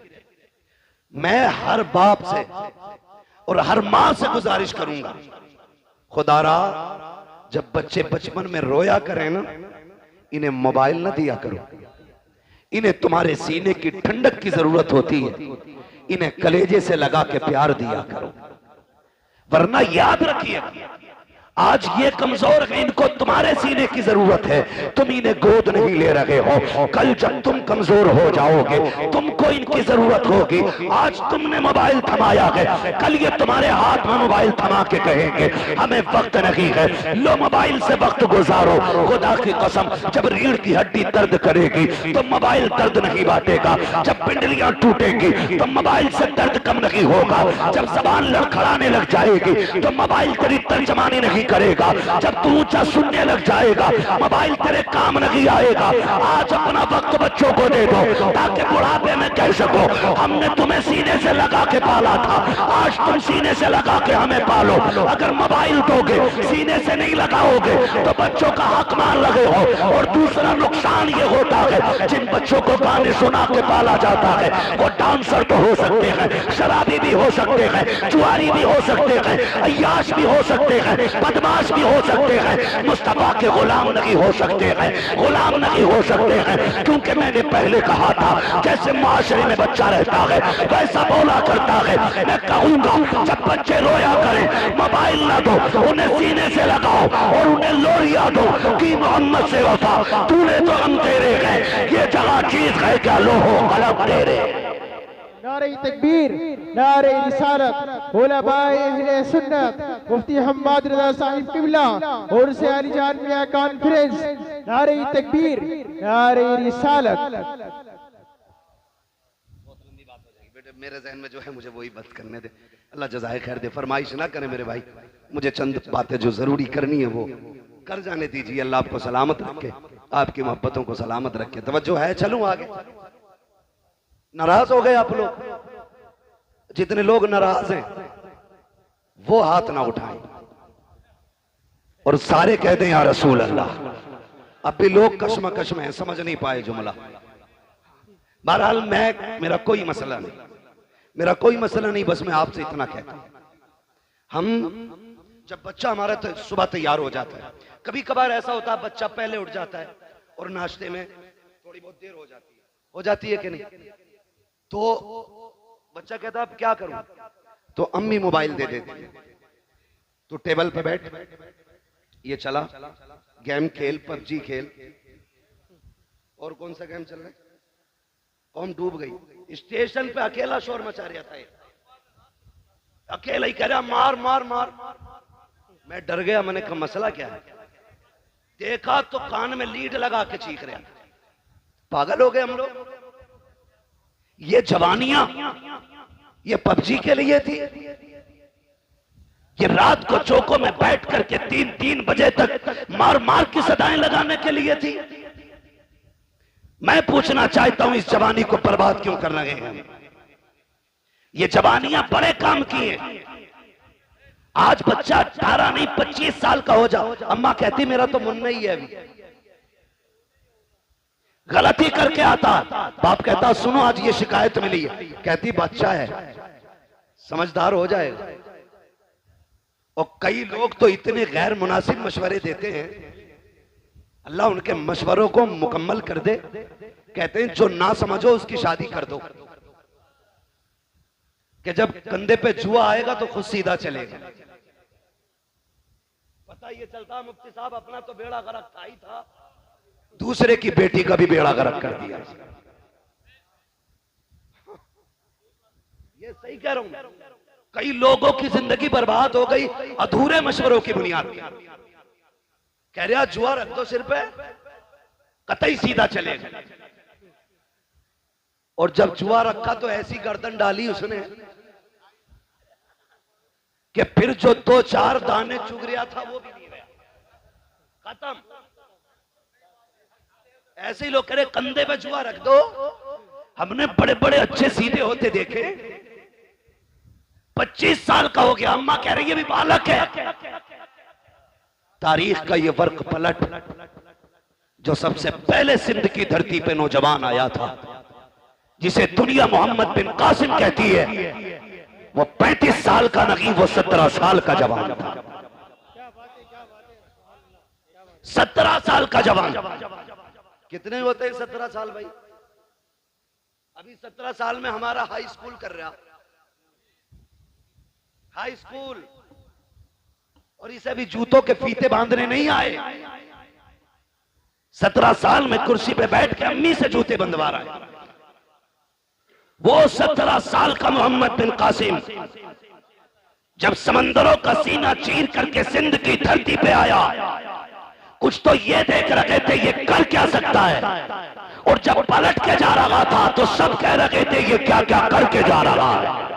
मैं हर बाप से और हर मां से गुजारिश करूंगा, खुदारा जब बच्चे बचपन में रोया करें ना, इन्हें मोबाइल ना दिया करो। इन्हें तुम्हारे सीने की ठंडक की जरूरत होती है, इन्हें कलेजे से लगा के प्यार दिया करो। वरना याद रखिए आज ये कमजोर है, इनको तुम्हारे सीने की जरूरत है, तुम इन्हें गोद नहीं ले रहे हो। कल जब तुम कमजोर हो जाओगे तुमको इनकी जरूरत होगी। आज तुमने मोबाइल थमाया है, कल ये तुम्हारे हाथ में मोबाइल थमा के कहेंगे हमें वक्त नहीं है, लो मोबाइल से वक्त गुजारो। खुदा की कसम जब रीढ़ की हड्डी दर्द करेगी तो मोबाइल दर्द नहीं बांटेगा, जब पिंडलियां टूटेंगी तो मोबाइल से दर्द कम नहीं होगा, जब जबान लड़खड़ाने लग जाएगी तो मोबाइल तेरी तर्जमानी नहीं करेगा, जब तू ऊंचा सुनने लग जाएगा मोबाइल तेरे काम नहीं आएगा। आज अपना वक्त बच्चों को दे दो ताकि बुढ़ापे में कह सको हमने तुम्हें सीने से लगा के पाला था, आज तुम सीने से लगा के हमें पालो। अगर मोबाइल दोगे सीने से नहीं लगाओगे तो बच्चों का हक मान लगे हो। और दूसरा नुकसान ये होता है जिन बच्चों को गाने सुना के पाला जाता है वो डांसर तो हो सकते हैं, शराबी भी हो सकते हैं, जुआरी भी हो सकते हैं, अय्याश भी हो सकते हैं, बदमाश भी हो सकते हैं, मुस्तफा के गुलाम नहीं हो सकते हैं, गुलाम नहीं हो सकते हैं। क्योंकि मैंने पहले कहा था जैसे माशरे में बच्चा रहता है वैसा बोला करता है। मैं कहूंगा जब बच्चे रोया करें मोबाइल ना दो, उन्हें सीने से लगाओ और उन्हें लोरिया दो कि मोहम्मद से वफा तूने तो हम तेरे गए, ये जगह चीज है क्या लोहो कलम तेरे। नारे तकबीर, नारे रिसालत, उलमाए अहले सुन्नत, मुफ्ती हम्माद रज़ा साहिब किबला और से अली जान मियां कॉन्फ्रेंस। नारे तकबीर, नारे रिसालत। बेटे मेरे जहन में जो है मुझे वही बात करने दे, अल्लाह जज़ाए खैर दे। फरमाइश ना करे मेरे भाई, मुझे चंद बातें जो जरूरी करनी है वो कर जाने दीजिए। अल्लाह आपको सलामत रखे, आपकी मोहब्बतों को सलामत रखे। तवज्जो है, चलूं आगे। नाराज हो गए आप लोग? जितने लोग नाराज हैं वो हाथ ना उठाएं और सारे कह दें या रसूल अल्लाह। अब भी लोग कश्मकश में हैं, समझ नहीं पाए जुमला। बहरहाल मेरा कोई मसला नहीं, मेरा कोई मसला नहीं, बस मैं आपसे इतना कहता हूं, हम जब बच्चा हमारा तो सुबह तैयार हो जाता है, कभी कभार ऐसा होता है बच्चा पहले उठ जाता है और नाश्ते में थोड़ी बहुत देर हो जाती है कि नहीं, तो बच्चा कहता है अब क्या करूं, तो अम्मी मोबाइल दे देती है, तो टेबल पे बैठ, ये चला गेम खेल, पबजी खेल, और कौन सा गेम चल रहा है, कौन डूब गई। स्टेशन पे अकेला शोर मचा रहा था, अकेला ही कह रहा मार मार मार। मैं डर गया, मैंने कहा मसला क्या है, देखा तो कान में लीड लगा के चीख रहा। पागल हो गए हम लोग। ये जवानियां ये पबजी के लिए थी, ये रात को चौकों में बैठ करके 3-3 बजे तक मार मार की सदाएं लगाने के लिए थी। मैं पूछना चाहता हूं इस जवानी को बर्बाद क्यों कर रहे हैं? ये जवानियां बड़े काम की हैं। आज बच्चा 18 नहीं 25 साल का हो जाओ, अम्मा कहती मेरा तो मुन्ना ही है, अभी गलती करके आता, बाप कहता सुनो आज ये शिकायत मिली है, कहती बच्चा है समझदार हो जाएगा। और कई लोग तो इतने गैर मुनासिब मशवरे देते हैं, अल्लाह उनके मशवरों को मुकम्मल कर दे। कहते हैं जो ना समझो उसकी शादी कर दो, कि जब कंधे पे जुआ आएगा तो खुद सीधा चलेगा। पता ये चलता मुफ्ती साहब अपना तो बेड़ा गर्क था ही था, दूसरे की बेटी का भी बेड़ा गर्क कर दिया। ये सही कह रहा हूं, कई लोगों की जिंदगी बर्बाद हो गई अधूरे मशवरों की बुनियाद पर। कह रहा जुआ रख दो सिर पे, कतई सीधा चलेगा। और जब जुआ रखा तो ऐसी गर्दन डाली उसने कि फिर जो 2-4 दाने चुग रहा था वो भी नहीं रहा, खत्म। ऐसे ही लोग कह रहे कंधे पे जुआ रख दो। हमने बड़े बड़े अच्छे सीधे होते देखे, 25 साल का हो गया, अम्मा कह रही है भी बालक है। तारीख का ये वर्क पलट, जो सबसे पहले सिंध की धरती पे नौजवान आया था, जिसे दुनिया मोहम्मद बिन कासिम कहती है, वो 35 साल का नहीं, वो 17 साल का जवान था। 17 साल का जवान। कितने होते हैं 17 साल भाई? अभी 17 साल में हमारा हाई स्कूल कर रहा, हाई स्कूल, और इसे भी जूतों के फीते बांधने नहीं आए। 17 साल में कुर्सी पे बैठ के अम्मी से जूते बंधवा रहा है। वो 17 साल का मोहम्मद बिन कासिम जब समंदरों का सीना चीर करके सिंध की धरती पे आया, कुछ तो ये देख रहे थे ये कर क्या सकता है, और जब पलट के जा रहा था तो सब कह रहे थे ये क्या क्या करके जा रहा है,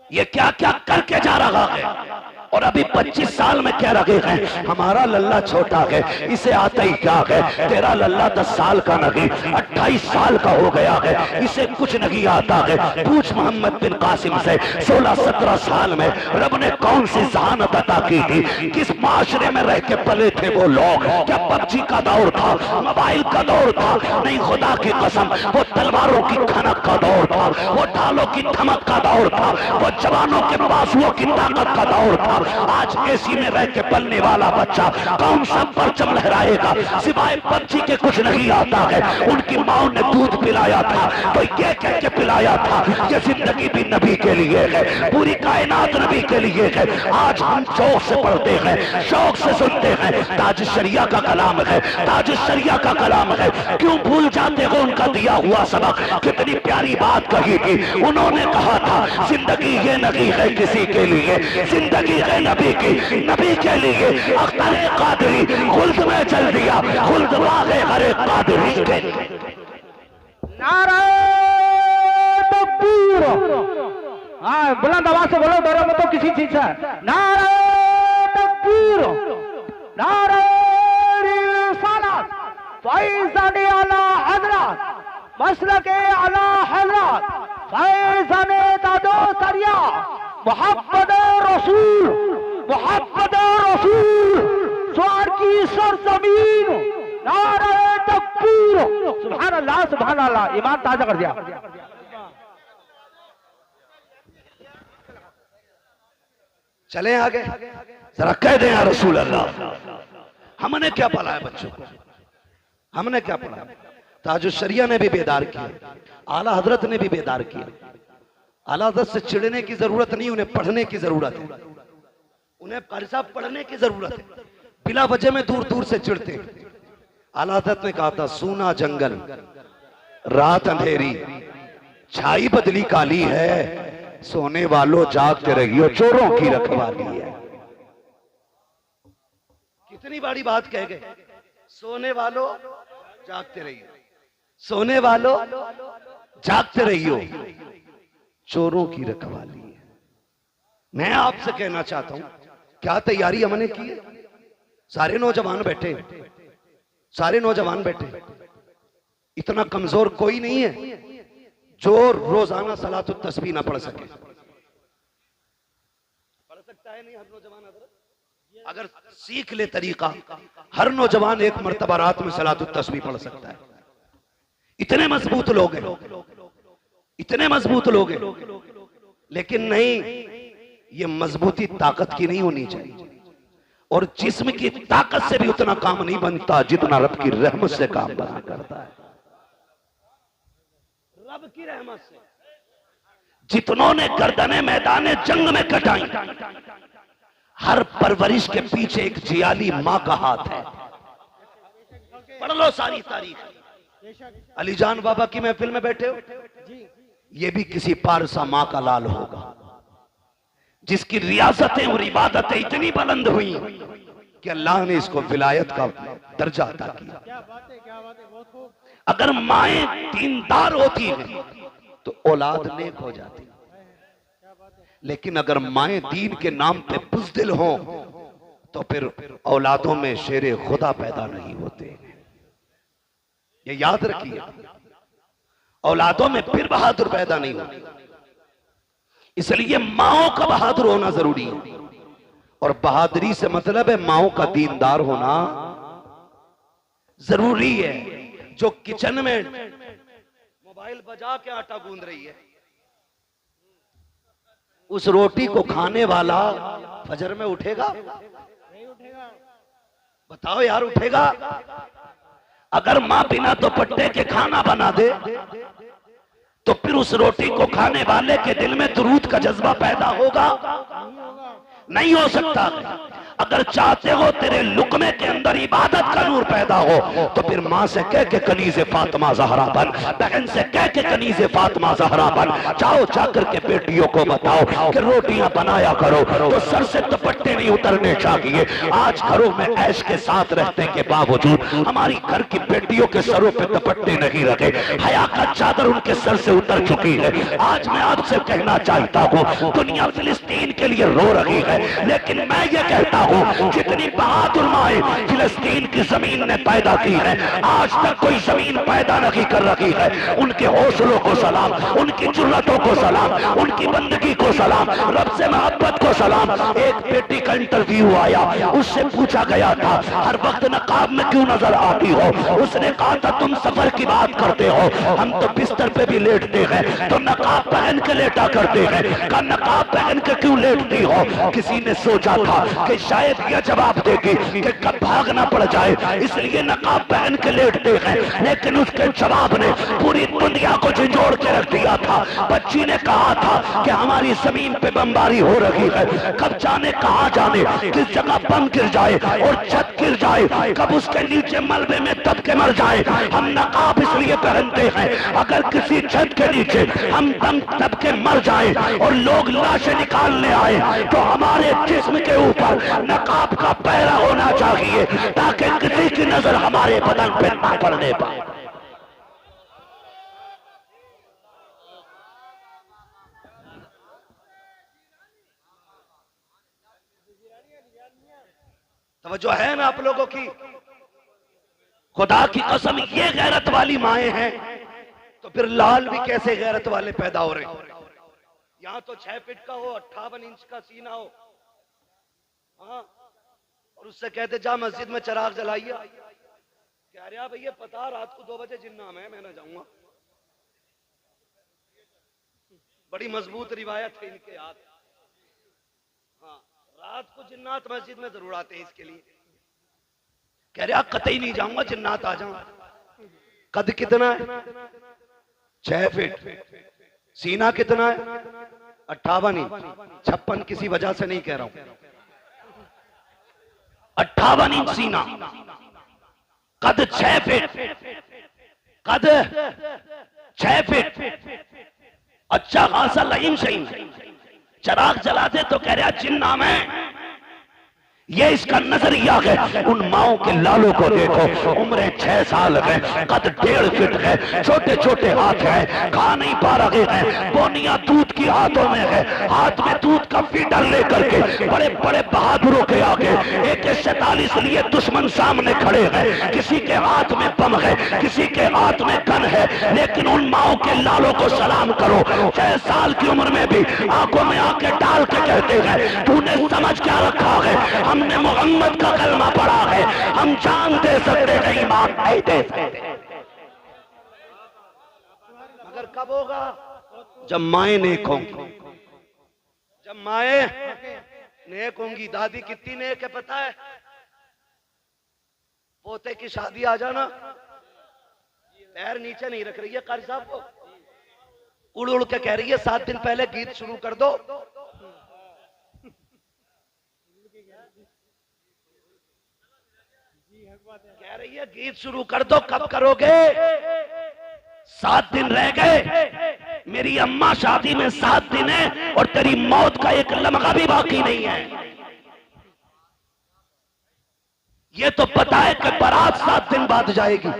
ये क्या क्या करके जा रहा है। और अभी 25 साल में कह रहे हैं हमारा लल्ला छोटा है, इसे आता ही क्या है, तेरा लल्ला 10 साल का नहीं 28 साल का हो गया है, इसे कुछ नहीं आता है। पूछ मोहम्मद बिन कासिम से 16-17 साल में रब ने कौन सी जहानत अता की थी, किस माशरे में रह के पले थे वो लोग। क्या पबजी का दौर था, मोबाइल का दौर था? नहीं, खुदा की कसम वो तलवारों की खनक का दौर था, वो ढालों की धमक का दौर था, वो जवानों के बाजुओं की ताकत का दौर था, आज एसी में रह के पलने वाला बच्चा कौन सा परचम लहराएगा? सिवाय पक्षी के कुछ नहीं आता है। उनकी माँ ने दूध पिलाया था तो ये कह के पिलाया था कि जिंदगी भी नबी के लिए है, पूरी कायनात नबी के लिए है। आज हम शौक से पढ़ते हैं, शौक से सुनते हैं, ताज शरिया का कलाम है, ताज शरिया का कलाम है। क्यों भूल जाते हो उनका दिया हुआ सबक? कितनी प्यारी बात कही थी उन्होंने। कहा था जिंदगी ये नहीं है किसी के लिए, जिंदगी है नबी की, नबी के लिए। अख्तर कादरी खुल्द में चल दिया, खुल्द वागे हरे कादरी के। नारे तकबीर, हाँ बुलंद आवाज से बोलो, डरो मत किसी चीज से। नारे तकबीर, नारे रिसालत, फैज़ाने आला हज़रत, मसलके आला हज़रत, फैज़ाने दादो सरिया, मोहम्मद रसूल, मोहम्मद रसूल, स्वार की सरजमीन। नारे तकबीर, सुभान अल्लाह, सुभान अल्लाह। ईमान ताजा कर दिया। चलें आगे, जरा कह दें या रसूल अल्लाह। हमने क्या पढ़ाया बच्चों को? हमने क्या पढ़ाया? ताजुल शरिया ने भी बेदार किया, आला हजरत ने भी बेदार किया। आला हजरत से चिढ़ने की जरूरत नहीं, उन्हें पढ़ने की जरूरत है। उन्हें कारी साहब पढ़ने की जरूरत है। बिला वजह में दूर दूर से चिढ़ते। आला हजरत ने कहा था सूना जंगल, रात अंधेरी, छाई बदली काली है, सोने वालों जागते रहियो, चोरों की रखवाली है। कितनी बड़ी बात कह गए। सोने वालों जागते रहियो, सोने वालों जागते रहियो, चोरों की रखवाली है। मैं आपसे कहना चाहता हूं, क्या तैयारी हमने की है? सारे नौजवान बैठे, सारे नौजवान बैठे। इतना कमजोर कोई नहीं है जो रोजाना सलातुत तस्बीह ना पढ़ सके। पढ़ सकता है नहीं हर नौजवान? अगर सीख ले तरीका, हर नौजवान एक मर्तबा रात में सलातुत तस्बीह पढ़ सकता है। इतने मजबूत लोग हैं, इतने मजबूत लोग हैं। लेकिन नहीं, ये मजबूती ताकत की नहीं होनी चाहिए, और जिस्म की ताकत से भी उतना काम नहीं बनता जितना रब की रहमत से काम बना करता है। रब की रहमत से जितनों ने गर्दनें मैदान जंग में कटाई, हर परवरिश के पीछे एक जियाली मां का हाथ है। पढ़ लो सारी तारीख। अलीजान बाबा की महफिल में बैठे हो, ये भी किसी पारसा मां का लाल होगा जिसकी रियासतें और इबादतें इतनी बुलंद हुई कि अल्लाह ने इसको विलायत का दर्जा अता किया। अगर माएं दीनदार होती हैं तो औलाद नेक हो जाती, लेकिन अगर माएं दीन के नाम पे बुज़दिल हों तो फिर औलादों में शेरे खुदा पैदा नहीं होते। ये याद रखिए, औलादों में फिर बहादुर पैदा नहीं होते। इसलिए माओं का बहादुर होना जरूरी है, और बहादुरी से मतलब है माओं का दीनदार होना जरूरी है। जो किचन में मोबाइल बजा के आटा गूंद रही है, उस रोटी को खाने वाला फजर में उठेगा? नहीं उठेगा। बताओ यार, उठेगा? अगर मां बिना दुपट्टे के खाना बना दे तो फिर उस रोटी को खाने वाले के दिल में दुरूद का जज्बा पैदा होगा? नहीं हो सकता। अगर चाहते हो तेरे लुकमे के अंदर इबादत का नूर पैदा हो तो फिर माँ से कह के कनीज़े फातिमा ज़हरा बन, बहन से कह के कनीज़े फातिमा ज़हरा बन। जाओ जाकर के बेटियों को बताओ कि रोटियां बनाया करो तो सर से दुपट्टे नहीं उतरने चाहिए। आज घरों में ऐश के साथ रहने के बावजूद हमारी घर की बेटियों के सरों पे दुपट्टे नहीं रखे, हया का चादर उनके सर से उतर चुकी है। आज मैं आपसे कहना चाहता हूँ, दुनिया फिलिस्तीन के लिए रो रही है, लेकिन मैं ये कहता हूँ जितनी बहादुर माए फिलिस्तीन की जमीन ने पैदा की है, आज तक कोई जमीन पैदा नहीं कर रखी है। उनके हौसलों को सलाम, उनकी जुर्रतों को सलाम, उनकी बंदगी को सलाम, रब से मोहब्बत को सलाम। एक बेटी का इंटरव्यू आया, उससे पूछा गया था हर वक्त नकाब में क्यों नजर आती हो? उसने कहा था तुम सफर की बात करते हो, हम तो बिस्तर पे भी लेटते हैं, तो नकाब पहन के लेटा करते हैं। का नकाब पहन के क्यों लेटती हो? किसी ने सोचा था कि शायद यह जवाब देगी कि कब भागना पड़ जाए इसलिए नकाब पहन के लेटते हैं, लेकिन उसके जवाब ने पूरी दुनिया को झंझोड़ के रख दिया था। बच्ची ने कहा था कि हमारी जमीन पे बमबारी हो रही है, कब जाने कहां जाने किस जगह बम गिर जाए और छत गिर जाए, कब उसके नीचे मलबे में दब के मर जाए। हम नकाब इसलिए पहनते हैं अगर किसी छत के नीचे हम दम दब के मर जाए और लोग लाशें निकालने आए तो हमारे जिस्म के ऊपर नकाब का पहरा होना चाहिए ताकि किसी की नजर हमारे बदन पे न पड़ने पाए। तवज्जो है ना आप लोगों की? खुदा की कसम ये गैरत वाली माएं हैं तो फिर लाल भी कैसे गैरत वाले पैदा हो रहे हैं। यहां तो 6 फीट का हो, 58 इंच का सीना हो, हाँ, और उससे कहते जा मस्जिद में चिराग जलाइए। कह रहे भैया पता रात को 2 बजे जिन्नाम है, मैं ना जाऊंगा। बड़ी मजबूत रिवायत है इनके याद। हाँ, रात को जिन्नात मस्जिद में जरूर आते हैं इसके लिए। कह रहे कतई नहीं जाऊंगा, जिन्नात आ जाऊं। कद कितना है? 6 फीट। सीना कितना है? 58 इंच। 56 किसी वजह से नहीं कह रहा हूं, 58 इंच सीना, कद 6 फीट, कद 6 फीट। अच्छा खासा लहीम शहीम, चिराग जलाते तो कह रहा जिन्ना में। ये इसका नजरिया है। उन माओं के लालों को देखो, उम्र 6 साल है, कद 1.5 फीट है, छोटे छोटे हाथ हैं, खा नहीं पा रहे हैं, बोनिया दूध की हाथों में है, हाथ में दूध का फीडर लेकर के बड़े बड़े बहादुरों के आगे AK-47 लिए दुश्मन सामने खड़े हैं। किसी के हाथ में बम है, किसी के हाथ में गन है, लेकिन उन माओं के लालों को सलाम करो। 6 साल की उम्र में भी आंखों में आंखें डाल के कहते हैं तूने समझ क्या रखा है? हमने मोहम्मद का कलमा पढ़ा है, हम जान दे सकते हैं, ईमान नहीं दे सकते। मगर कब होगा? जब माएं नेक होंगी, जब माएं नेक होंगी। दादी कितनी नेक है पता है? पोते की शादी आ जाना, पैर नीचे नहीं रख रही है कारी साहब को, उड़ उड़ के कह रही है 7 दिन पहले गीत शुरू कर दो। कह रही है गीत शुरू कर दो, कब करोगे? 7 दिन रह गए, मेरी अम्मा शादी में 7 दिन है और तेरी मौत का एक लम्हा भी बाकी नहीं है। ये तो पता है कि बारात 7 दिन बाद जाएगी,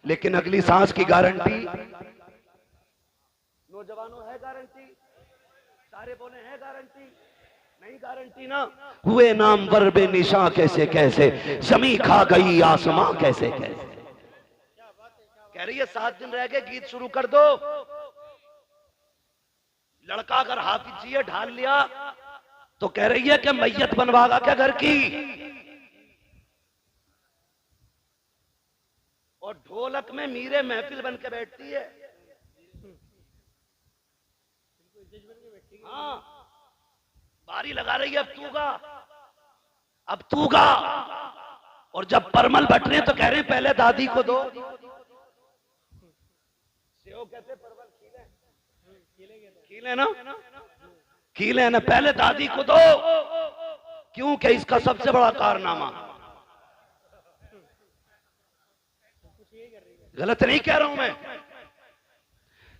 लेकिन अगली सांस की गारंटी नौजवानों है गारंटी? सारे बोले है गारंटी? नहीं गारंटी ना। हुए नाम बरबे निशा कैसे कैसे, जमी खा गई आसमां कैसे कैसे। कह रही है 7 दिन रह गए, गीत शुरू कर दो। लड़का अगर हाफिजिया ढाल लिया तो कह रही है कि मैयत बनवागा क्या घर की? और ढोलक में मीरे महफिल बन के बैठती है। हाँ, बारी लगा रही है, अब तू गा, अब तू गा। और जब परमल बट रहे तो कह रहे हैं पहले दादी को दो। सेव कहते परमल खीले ना, खीले ना, पहले दादी को दो। क्यों? कि इसका सबसे बड़ा कारनामा। गलत नहीं कह रहा हूं मैं।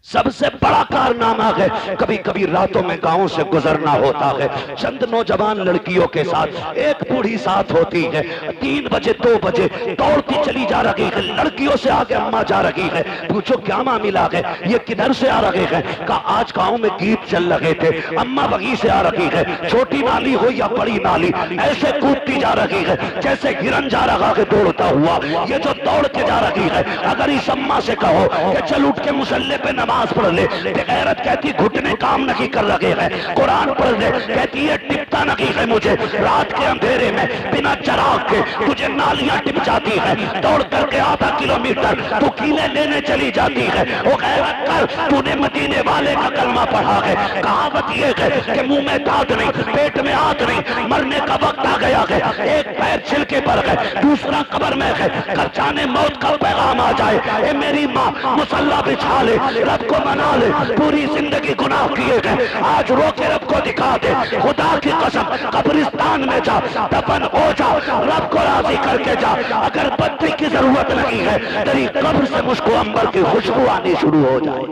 सबसे बड़ा कारनामा है। कभी कभी रातों में गांवों से गुजरना होता है, चंद नौजवान लड़कियों के साथ, एक बूढ़ी साथ होती है, 3 बजे 2 बजे दौड़ती चली जा रही है, लड़कियों से आगे अम्मा जा रही है, पूछो क्या मामला है, ये किधर से आ रहे हैं? कहा आज गांव में गीत चल रहे थे, अम्मा वहीं से आ रही है, छोटी नाली हो या बड़ी नाली, ऐसे कूदती जा रही है जैसे हिरन जा रहा है दौड़ता हुआ। ये जो दौड़ के जा रही है, अगर इस अम्मा से कहो कि चल उठ के मुसल्ले पे नमाज पढ़ ले, बेगैरत कहती घुटने काम नहीं कर रहे हैं, कुरान पढ़ ले, कहती है टिपता नहीं है मुझे, रात के अंधेरे में बिना चराग के तुझे नालियां टिप जाती है, दौड़ करके आधा किलोमीटर तू कीले लेने चली जाती है, वो गैरत कर तूने मदीने वाले का कलमा पढ़ा है। कहावत ये है कि मुंह में दांत नहीं, पेट में आग नहीं, मरने का वक्त आ गया है, एक पैर छिलके पर है, दूसरा कब्र में है, कर जाने मौत का पैगाम आ जाए, ए मेरी माँ मुसल्ला बिछा ले, रब को मना ले, पूरी जिंदगी गुनाह किए गए, आज रो के रब को दिखा दे, खुदा की कसम कब्रिस्तान में जा, दफन हो जा, रब को राजी करके जा, अगर बत्ती की जरूरत नहीं है, तेरी कब्र से मुझको अंबर की खुशबू आनी शुरू हो जाए।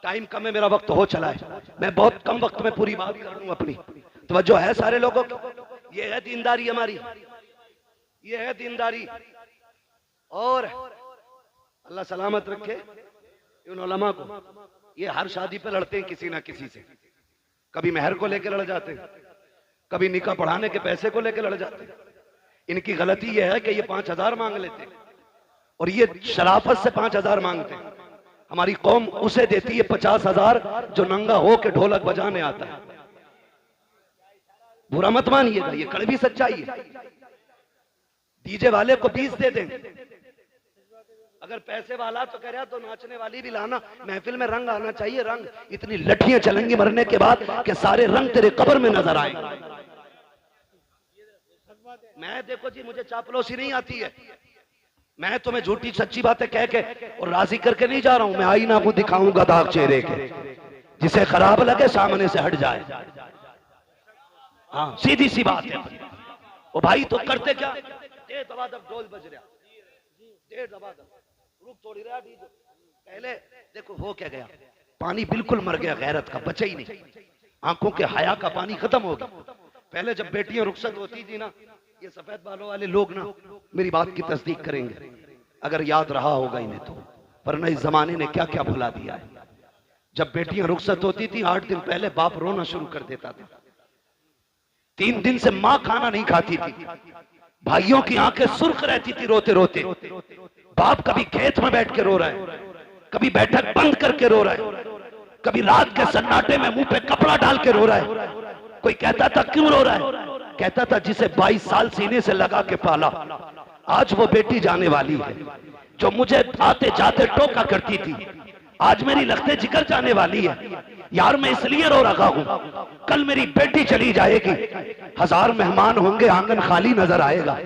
टाइम कम है, मेरा वक्त हो चला है, मैं बहुत कम वक्त में पूरी बात कर दूं अपनी। तवज्जो है सारे लोगों की? ये है दीनदारी हमारी, ये है दीनदारी। और अल्लाह सलामत रखे इन उलमा को, ये हर शादी पे लड़ते हैं किसी ना किसी से, कभी मेहर को लेकर लड़ जाते हैं, कभी निकाह पढ़ाने के पैसे को लेकर लड़ जाते हैं। इनकी गलती यह है कि ये 5000 मांग लेते हैं और ये शराफत से 5000 मांगते हैं। हमारी कौम उसे देती है 50,000 जो नंगा हो के ढोलक बजाने आता है। बुरा मत मानिएगा, ये कड़वी सच्चाई है। डीजे वाले को 20 दे दें, अगर पैसे वाला तो कह रहा तो नाचने वाली भी लाना, महफिल में रंग आना चाहिए, रंग इतनी लठियां चलेंगी मरने के बाद कि सारे रंग तेरे कब्र में नजर आएंगे। मैं देखो जी, मुझे चापलूसी नहीं आती है, मैं तुम्हें झूठी सच्ची बातें कह के और राजी करके नहीं जा रहा हूं। मैं आईना को दिखाऊंगा दाग चेहरे के, जिसे खराब लगे सामने से हट जाए। हाँ सीधी सी बात है। ओ भाई तो करते क्या, दे दबा दब ढोल बज रहा, दे दबा दब रुक थोड़ी रहा डीजे। पहले देखो हो क्या गया, पानी बिल्कुल मर गया, गैरत का बचा ही नहीं, आंखों के हया का पानी खत्म हो गया। पहले जब बेटियां रुखसत होती थी ना, ये सफेद बालों वाले लोग ना मेरी बात की तस्दीक करेंगे अगर याद रहा होगा इन्हें तो, वरना इस जमाने ने क्या क्या भुला दिया है। जब बेटियां रुखसत होती थी 8 दिन पहले बाप रोना शुरू कर देता था। 3 दिन से मां खाना नहीं खाती थी, भाइयों की आंखें सुर्ख रहती थी रोते रोते। बाप कभी खेत में बैठ के रो रहा है, कभी बैठक बंद करके रो रहा है, कभी रात के सन्नाटे में मुंह पे कपड़ा डाल के रो रहा है। कोई कहता था क्यों रो रहा है, कहता था जिसे 22 साल सीने से लगा के पाला, आज वो बेटी जाने वाली है। जो मुझे आते जाते टोका करती थी, आज मेरी लगते जिगर जाने वाली है। यार मैं इसलिए रो रहा हूं, कल मेरी बेटी चली जाएगी, 1000 मेहमान होंगे, आंगन खाली नजर आएगा,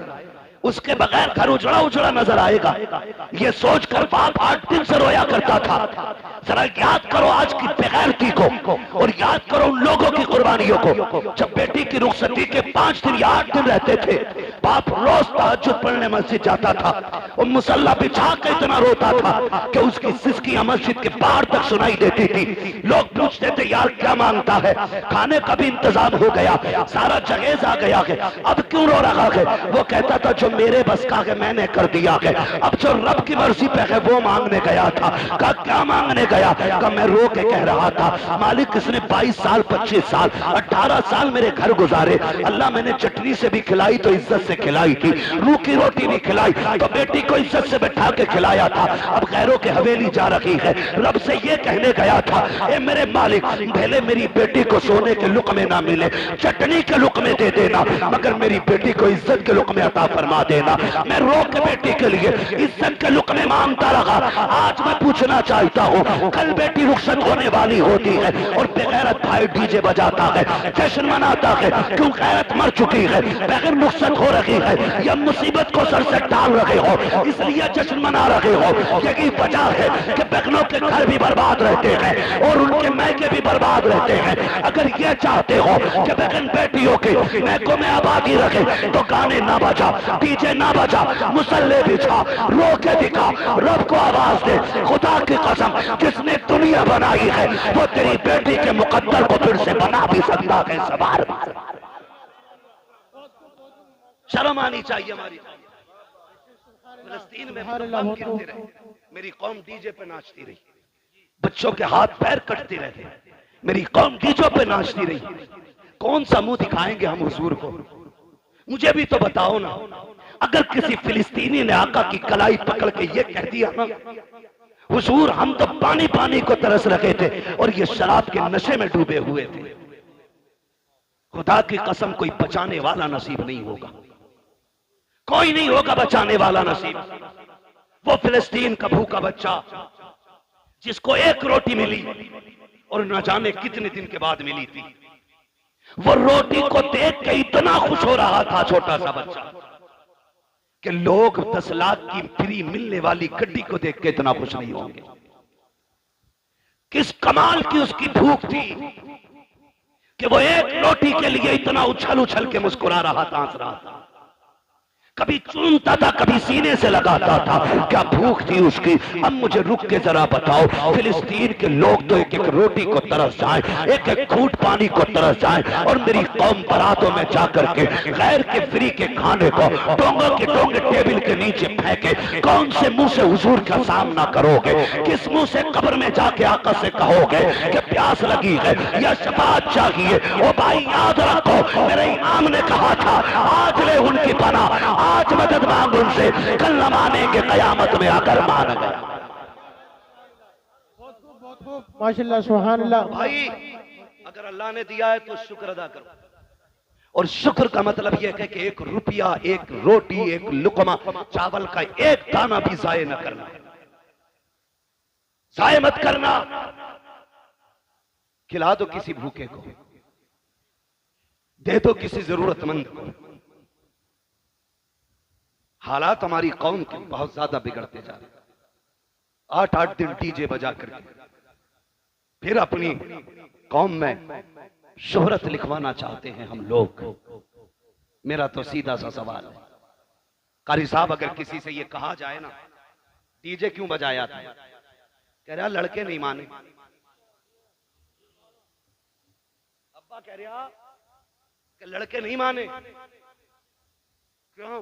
उसके बगैर घर उजड़ा उजड़ा नजर आएगा। ये सोचकर बाप 8 दिन से रोया करता था। जरा याद करो आज की बेगैरती को और याद करो उन लोगों की कुर्बानियों को। जब बेटी की रुखसती के 5 दिन या 8 दिन रहते थे, बाप रोज तहज्जुद पढ़ने मस्जिद जाता था और मुसल्ला बिछा के इतना रोता था कि उसकी सिसकियां मस्जिद के बाहर तक सुनाई देती थी। लोग पूछते थे यार क्या मांगता है, खाने का भी इंतजाम हो गया, सारा जहेज आ गया है, अब क्यों रो रहा है। वो कहता था जो मेरे बस का है मैंने कर दिया है, अब जो रब की मर्जी पे है वो मांगने गया था। कहा क्या मांगने गया, कहा मैं रो के कह रहा था मालिक इसने 22 साल 25 साल 18 साल मेरे घर गुजारे, अल्लाह मैंने चटनी से भी खिलाई तो इज्जत से खिलाई थी, रूखी रोटी भी खिलाई तो बेटी को इज्जत से बैठा के खिलाया था, अब गैरों के हवेली जा रही है। रब से ये कहने गया था ए मेरे मालिक पहले मेरी बेटी को सोने के लुक़मे ना मिले, चटनी के लुक़मे दे देना, मगर मेरी बेटी को इज्जत के लुक़मे अता फरमा देना। मैं रो के बेटी के लिए इज्जत के लुक़मे मांगता रहा। आज मैं पूछना चाहता हूँ, कल बेटी रुखसत होने वाली होती है और बेगैरत भाई डीजे बजाता है, जश्न मनाता है, क्यों गैरत मर चुकी है, बगैर रुखसत हो रही है, या मुसीबत को सर से डाल रहे हो इसलिए जश्न मना रहे हो। यही वजह है कि बहनों के घर भी बर्बाद रहते हैं और उनके मायके भी बर्बाद रहते हैं। अगर ये चाहते हो कि बहन बेटियों के महकों में आबादी रखे तो गाने ना बजा, डीजे ना बजा, मुसल्ले बिछा, रो के दिखा, रब को आवाज दे। खुदा की कसम जिसने दुनिया बनाई है वो तेरी बेटी के मुकद्दर को फिर से बना भी सकता है। सवार शर्म आनी चाहिए हमारी। फिलिस्तीन में बम गिरते रहे, मेरी कौम डीजे पे नाचती रही, बच्चों के हाथ पैर कटते रहे, मेरी कौम डीजों पे नाचती रही। कौन सा मुंह दिखाएंगे हम हुजूर को? मुझे भी तो बताओ ना। अगर किसी फिलिस्तीनी ने आका की कलाई पकड़ के ये कह दिया ना, हुजूर हम तो पानी पानी को तरस रखे थे और ये शराब के नशे में डूबे हुए थे, खुदा की कसम कोई बचाने वाला नसीब नहीं होगा, कोई नहीं होगा बचाने वाला नसीब। वो फिलिस्तीन का भूखा बच्चा जिसको एक रोटी मिली और न जाने कितने दिन के बाद मिली थी, वो रोटी को देख के इतना खुश हो रहा था छोटा सा बच्चा कि लोग 10 लाख की फ्री मिलने वाली गड्डी को देख के इतना खुश नहीं होंगे। किस कमाल की उसकी भूख थी कि वो एक रोटी के लिए इतना उछल उछल के मुस्कुरा रहा था, हंस रहा था, कभी चूमता था, कभी सीने से लगाता था। क्या भूख थी उसकी। अब मुझे रुक के जरा बताओ, फिलिस्तीन के लोग तो एक एक रोटी को तरस जाएं, एक एक घूंट पानी को तरस जाएं, और मेरी कौम बारातों में जाकर के गैर के फ्री के खाने को डोंगे के डोंगे टेबल के नीचे फेंके। कौन से मुंह से हुजूर का सामना करोगे? किस मुंह से कब्र में जाके आका से कहोगे कि प्यास लगी है या शफाअत चाहिए? ओ भाई याद रखो, मेरे इमाम ने कहा था आज ले उनकी पना, आज मदद मांग उनसे, कल न मानेंगे कयामत में आकर मान गया। माशाल्लाह सुभान अल्लाह। भाई अगर अल्लाह ने दिया है तो शुक्र अदा करो, और शुक्र का मतलब यह है कि एक रुपया, एक रोटी, एक लुकमा चावल का एक दाना भी जाये न करना, जाये मत करना। खिला दो किसी भूखे को, दे दो किसी जरूरतमंद को। हालात हमारी कौम के बहुत ज्यादा बिगड़ते जा रहे। 8-8 दिन डीजे बजा करके फिर अपनी कौम में शोहरत लिखवाना चाहते हैं हम लोग। मेरा तो सीधा सा सवाल है, कारी साहब अगर किसी से ये कहा जाए ना डीजे क्यों बजाया था, कह रहा लड़के नहीं माने। अब्बा कह रहा कि लड़के नहीं माने, क्यों?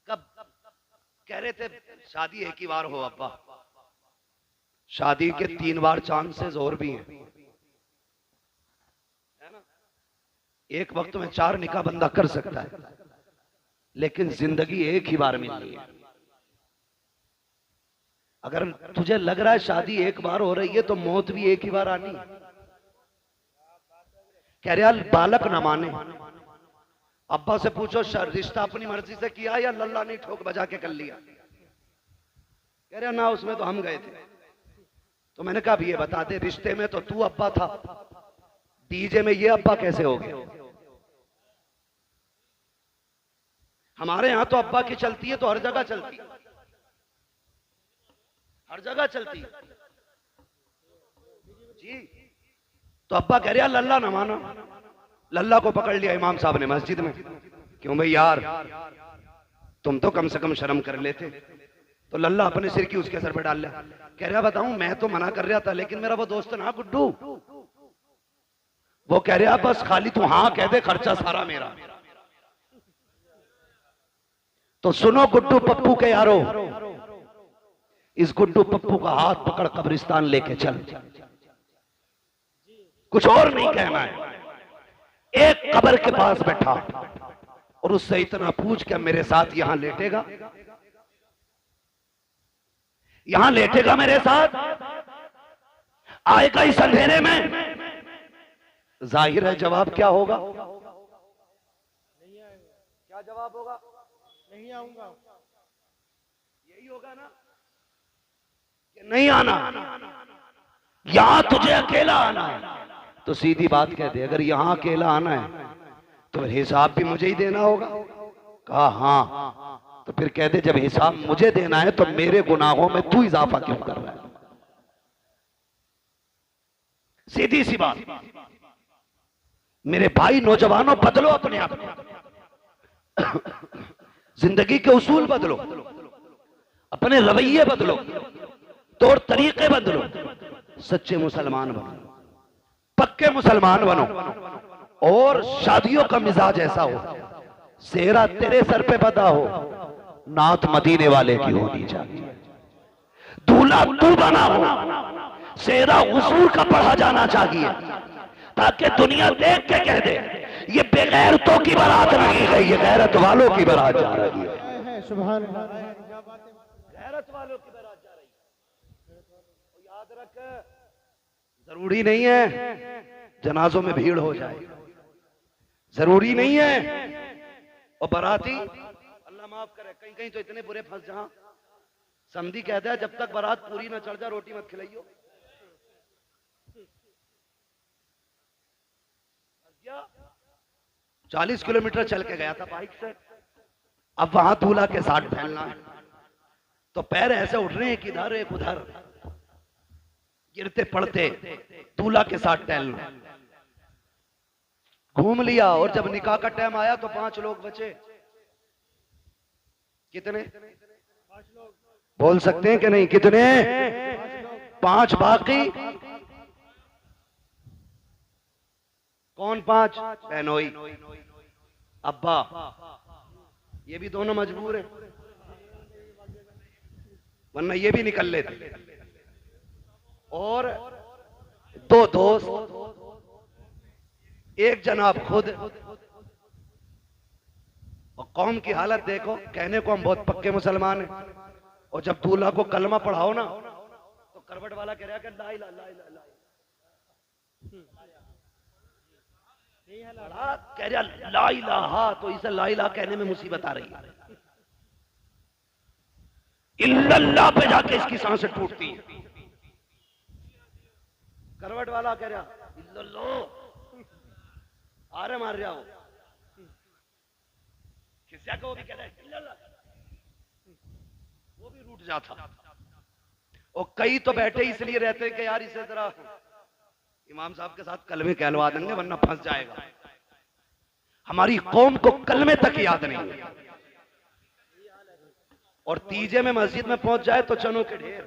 कब? कह रहे थे शादी एक ही बार हो अब्बा, शादी के 3 बार चांसेस और भी हैं, है ना? एक वक्त में 4 निकाह बंदा कर सकता है, लेकिन जिंदगी एक ही बार मिलनी है। अगर तुझे लग रहा है शादी एक बार हो रही है तो मौत भी एक ही बार आनी है। कह रहे बालक ना माने। अब्बा से पूछो रिश्ता अपनी मर्जी से किया या लल्ला ने ठोक बजा के कर लिया? कह रहे ना, उसमें तो हम गए थे। तो मैंने कहा ये बता दे, रिश्ते में तो तू अब्बा था, डीजे में ये अब्बा कैसे हो गया? हमारे यहां तो अब्बा की चलती है तो हर जगह चलती है, हर जगह चलती है जी। तो अब्बा कह रहे लल्ला ना माना, लल्ला को पकड़ लिया इमाम साहब ने मस्जिद में। क्यों भाई यार, तुम तो कम से कम शर्म कर लेते। तो लल्ला अपने सिर की उसके सर पे डाल लिया। कह रहा बताऊं, मैं तो मना कर रहा था, लेकिन मेरा वो दोस्त ना गुड्डू, वो कह रहा बस खाली तू हाँ कह दे, खर्चा सारा मेरा। तो सुनो गुड्डू पप्पू के यारो, इस गुड्डू पप्पू का हाथ पकड़ कब्रिस्तान लेके चल, कुछ और नहीं कहना है। एक कब्र के पास बैठा और उससे इतना पूछ क्या मेरे साथ यहां लेटेगा, यहां लेटेगा मेरे साथ, आएगा इस अंधेरे में? जाहिर है जवाब क्या होगा? क्या जवाब होगा? नहीं आऊंगा। यही होगा ना कि नहीं आना, यहां तुझे अकेला आना है। तो सीधी बात कह दे, अगर यहां अकेला आना है तो हिसाब भी मुझे ही देना होगा। कहा हाँ, तो फिर कह दे जब हिसाब मुझे देना है तो मेरे गुनाहों में तू इजाफा क्यों कर रहा है? सीधी सी बात। मेरे भाई नौजवानों, बदलो अपने आप को, जिंदगी के उसूल बदलो, अपने रवैये बदलो, तौर तरीके बदलो, सच्चे मुसलमान बनो, पक्के मुसलमान बनो। और शादियों का मिजाज ऐसा हो, सेहरा तेरे सर पे बदा हो, नात मदीने वाले की होनी चाहिए। दूल्हा तू बना हो, सेहरा हुजूर का पढ़ा जाना चाहिए, ताकि दुनिया देख के कह दे ये बेगैरतों की बारात नहीं है, ये गैरत वालों की बारात जा रही है। सुभान अल्लाह। गैरत वालों की बारात जा रही है। याद रख, जरूरी नहीं है जनाजों में भीड़ हो जाए, जरूरी नहीं है। और बाराती, अल्लाह माफ करे, कहीं कहीं तो इतने बुरे फंस जहां समधी कहता है जब तक बारात पूरी ना चढ़ जाए रोटी मत खिलाइयो। 40 किलोमीटर चल के गया था बाइक से, अब वहां दूल्हा के साथ फैलना है तो पैर ऐसे उठ रहे हैं कि इधर एक उधर, गिरते पड़ते दूल्हा के साथ टहलना। घूम लिया और जब निकाह का टाइम आया तो 5 लोग बचे। कितने बोल सकते हैं कि नहीं? कितने? 5 बाकी। कौन 5? बहनोई, अब्बा, ये भी दोनों मजबूर हैं, वरना ये भी निकल लेते। और 2 दोस्त, एक जनाब खुद। और कौम की हालत देखो, कहने को हम बहुत पक्के मुसलमान हैं, और जब दूल्हा को कलमा पढ़ाओ ना तो करवट वाला कह रहा है ला इलाहा ला इलाहा ला इलाहा, कह रहा ला इलाहा, तो इसे ला इलाहा कहने में मुसीबत आ रही है। इल्लल्लाह पे जाके इसकी सांसें टूटती है। करवट वाला कह रहा इल्लल्लाह, आरे मार रहा हो, खिस्सा को भी कह रहा है इल्लल्लाह, वो भी रूठ जाता। और कई तो बैठे इसलिए रहते हैं कि यार इसे जरा इमाम साहब के साथ कलमे कहलवा देंगे वरना फंस जाएगा। हमारी कौम को कलमे तक याद नहीं है, और तीजे में मस्जिद में पहुंच जाए तो चनों के ढेर,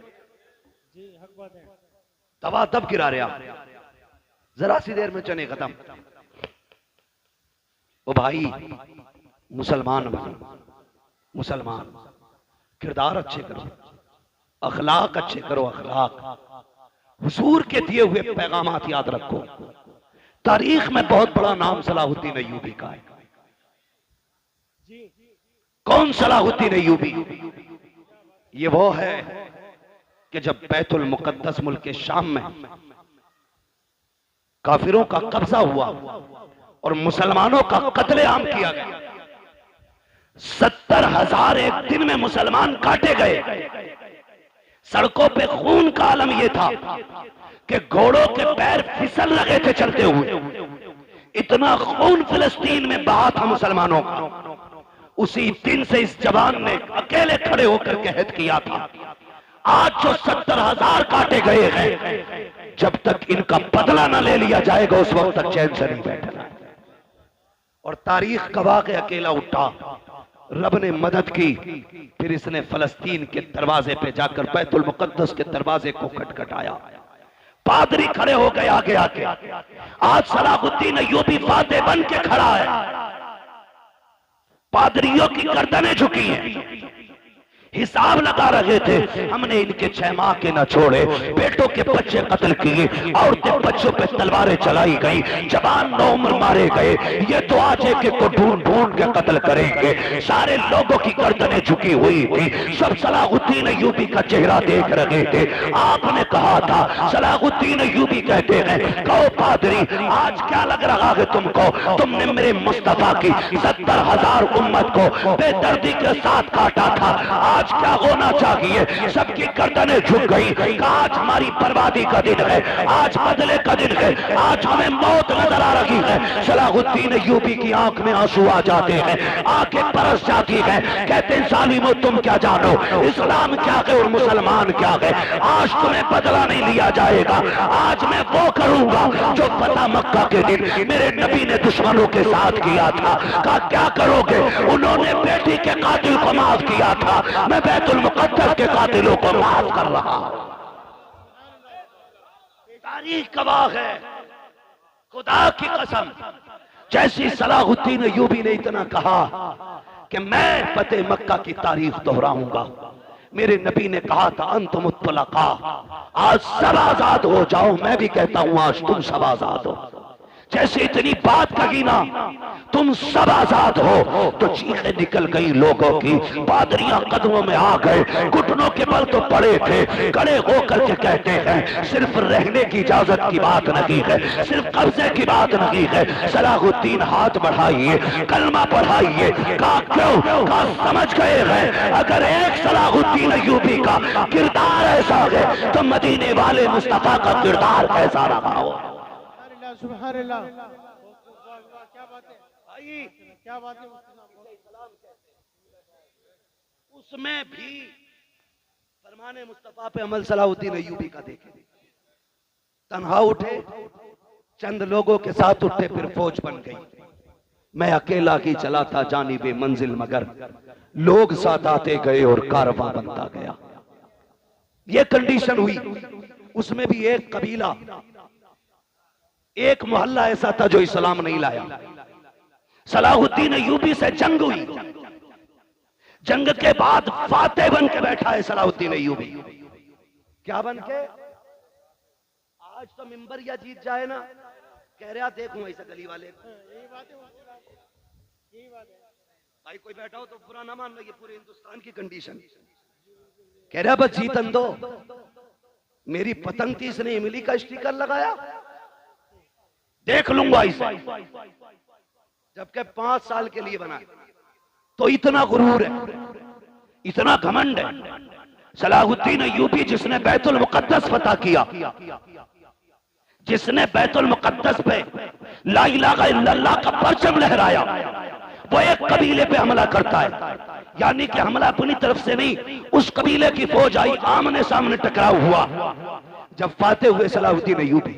तबा तब गिरा रहा, जरा सी देर में चने खत्म। ओ भाई, मुसलमान बनो, मुसलमान किरदार अच्छे करो, अखलाक अच्छे करो, अखलाक, हुजूर के दिए हुए पैगामात याद रखो। तारीख में बहुत बड़ा नाम सलाहुद्दीन अय्यूबी का है। कौन सलाहुद्दीन अय्यूबी? ये वो है कि जब बैतुल मुकद्दस मुल्क के शाम में काफिरों का कब्जा हुआ और मुसलमानों का कत्लेआम किया गया, 70,000 एक दिन में मुसलमान काटे गए। सड़कों पे खून का आलम यह था कि घोड़ों के पैर फिसल लगे थे चलते हुए। इतना खून फिलिस्तीन में बहा था मुसलमानों का। उसी दिन से इस जवान ने अकेले खड़े होकर कहत किया था, आज जो 70,000 काटे गए हैं, जब तक इनका बदला न ले लिया जाएगा उस वक्त तक चैन से नहीं बैठना। और तारीख गवाह के अकेला उठा, रब ने मदद की, फिर इसने फलस्तीन के दरवाजे पे जाकर बैतुल मुकद्दस के दरवाजे को खटखटाया। पादरी खड़े हो गए आगे आके। आज सलाहुद्दीन अय्यूबी फातेह बन के खड़ा है, पादरियों की गर्दनें झुकी हैं, हिसाब लगा रहे थे, हमने इनके 6 माह के न छोड़े, बेटों के बच्चे कत्ल किए, औरतें बच्चों पे तलवारें चलाई गई, जवान नौउम्र मारे गए, ये तो आज एक को ढूंढ ढूंढ के कत्ल करेंगे। सारे लोगों की गर्दनें झुकी हुई थी, सब सलाहुद्दीन अय्यूबी का चेहरा देख रहे थे। आपने कहा था, सलाहुद्दीन अय्यूबी कहते हैं, कहो पादरी आज क्या लग रहा है तुमको? तुमने मेरे मुस्तफा की 70,000 उम्मत को बेदर्दी के साथ काटा था, आज क्या होना चाहिए? सबकी गर्दनें झुक गई। आज हमारी बर्बादी का दिन है, आज बदले का दिन है, आज हमें मौत नजर आ रही है। सलाहुद्दीन अय्यूबी की आंख में आंसू आ जाते हैं, आंखें बरस जाती है। कहते हैं जालिमो तुम क्या जानो, इस्लाम क्या है और मुसलमान क्या है। आज तुम्हें बदला नहीं लिया जाएगा। आज मैं वो करूंगा जो फतह मक्का के दिन मेरे नबी ने दुश्मनों के साथ किया था। कहा क्या करोगे? उन्होंने बेटी के कातिल को माफ किया था, मैं बैतुल मुकद्दस के कातिलों को माफ कर रहा हूं। तारीख गवाह है, खुदा की कसम। जैसी सलाहुद्दीन अय्यूबी ने इतना कहा कि मैं फतेह मक्का की तारीख दोहराऊंगा। मेरे नबी ने कहा था अंतुम मुत्तलका, आज सब आजाद हो जाओ। मैं भी कहता हूं आज तुम सब आजाद हो। जैसे इतनी बात कही ना, तुम सब आजाद हो, तो चीखें निकल गई लोगों की। पादरियां कदमों में आ गए, घुटनों के बल तो पड़े थे, खड़े होकर के कहते हैं सिर्फ रहने की इजाजत की बात नहीं है, सिर्फ कब्जे की बात नहीं है। सलाहुद्दीन हाथ बढ़ाइए, कलमा पढ़ाइए। कहा क्यों? कहा समझ गए हैं अगर एक सलाहुद्दीन अय्यूबी का किरदार ऐसा है तो मदीने वाले मुस्तफा का किरदार कैसा रहा हो। सुभान अल्लाह, क्या बात है भाई, क्या बात है। उसमें भी फरमाने मुस्तफा पे अमल सलाहुद्दीन अय्यूबी का देखे। तन्हा उठे, चंद लोगों के साथ उठे, फिर फौज बन गई। मैं अकेला ही चला था जानिबे मंजिल, मगर लोग साथ आते गए और कारवां बनता गया। ये कंडीशन हुई। उसमें भी एक कबीला, एक मोहल्ला ऐसा था जो इस्लाम नहीं लाया। सलाहुद्दीन अय्यूबी से जंग हुई। जंग के बाद फातेह बन के बैठा है सलाहुद्दीन अय्यूबी। क्या बन के? आज तो मिंबर या जीत जाए ना, कह रहा देखूं ऐसा गली वाले। यही बात है भाई, कोई बैठा हो तो बुरा ना मान लो, ये पूरे हिंदुस्तान की कंडीशन। कह रहा बस जीतन दो। मेरी पतंग थी, इसने इमली का स्टिकर लगाया, देख लूंगा इसे। जबकि 5 साल के लिए बना। तो इतना गुरूर है, इतना घमंड है। सलाहुद्दीन अय्यूबी जिसने बैतुल मुकद्दस फतह किया, जिसने बैतुल मुकद्दस पे ला इलाहा इल्लल्लाह का परचम लहराया, वो एक कबीले पे हमला करता है। यानी कि हमला अपनी तरफ से नहीं, उस कबीले की फौज आई, आमने सामने टकराव हुआ। जब फातेह हुए सलाहुद्दीन अय्यूबी,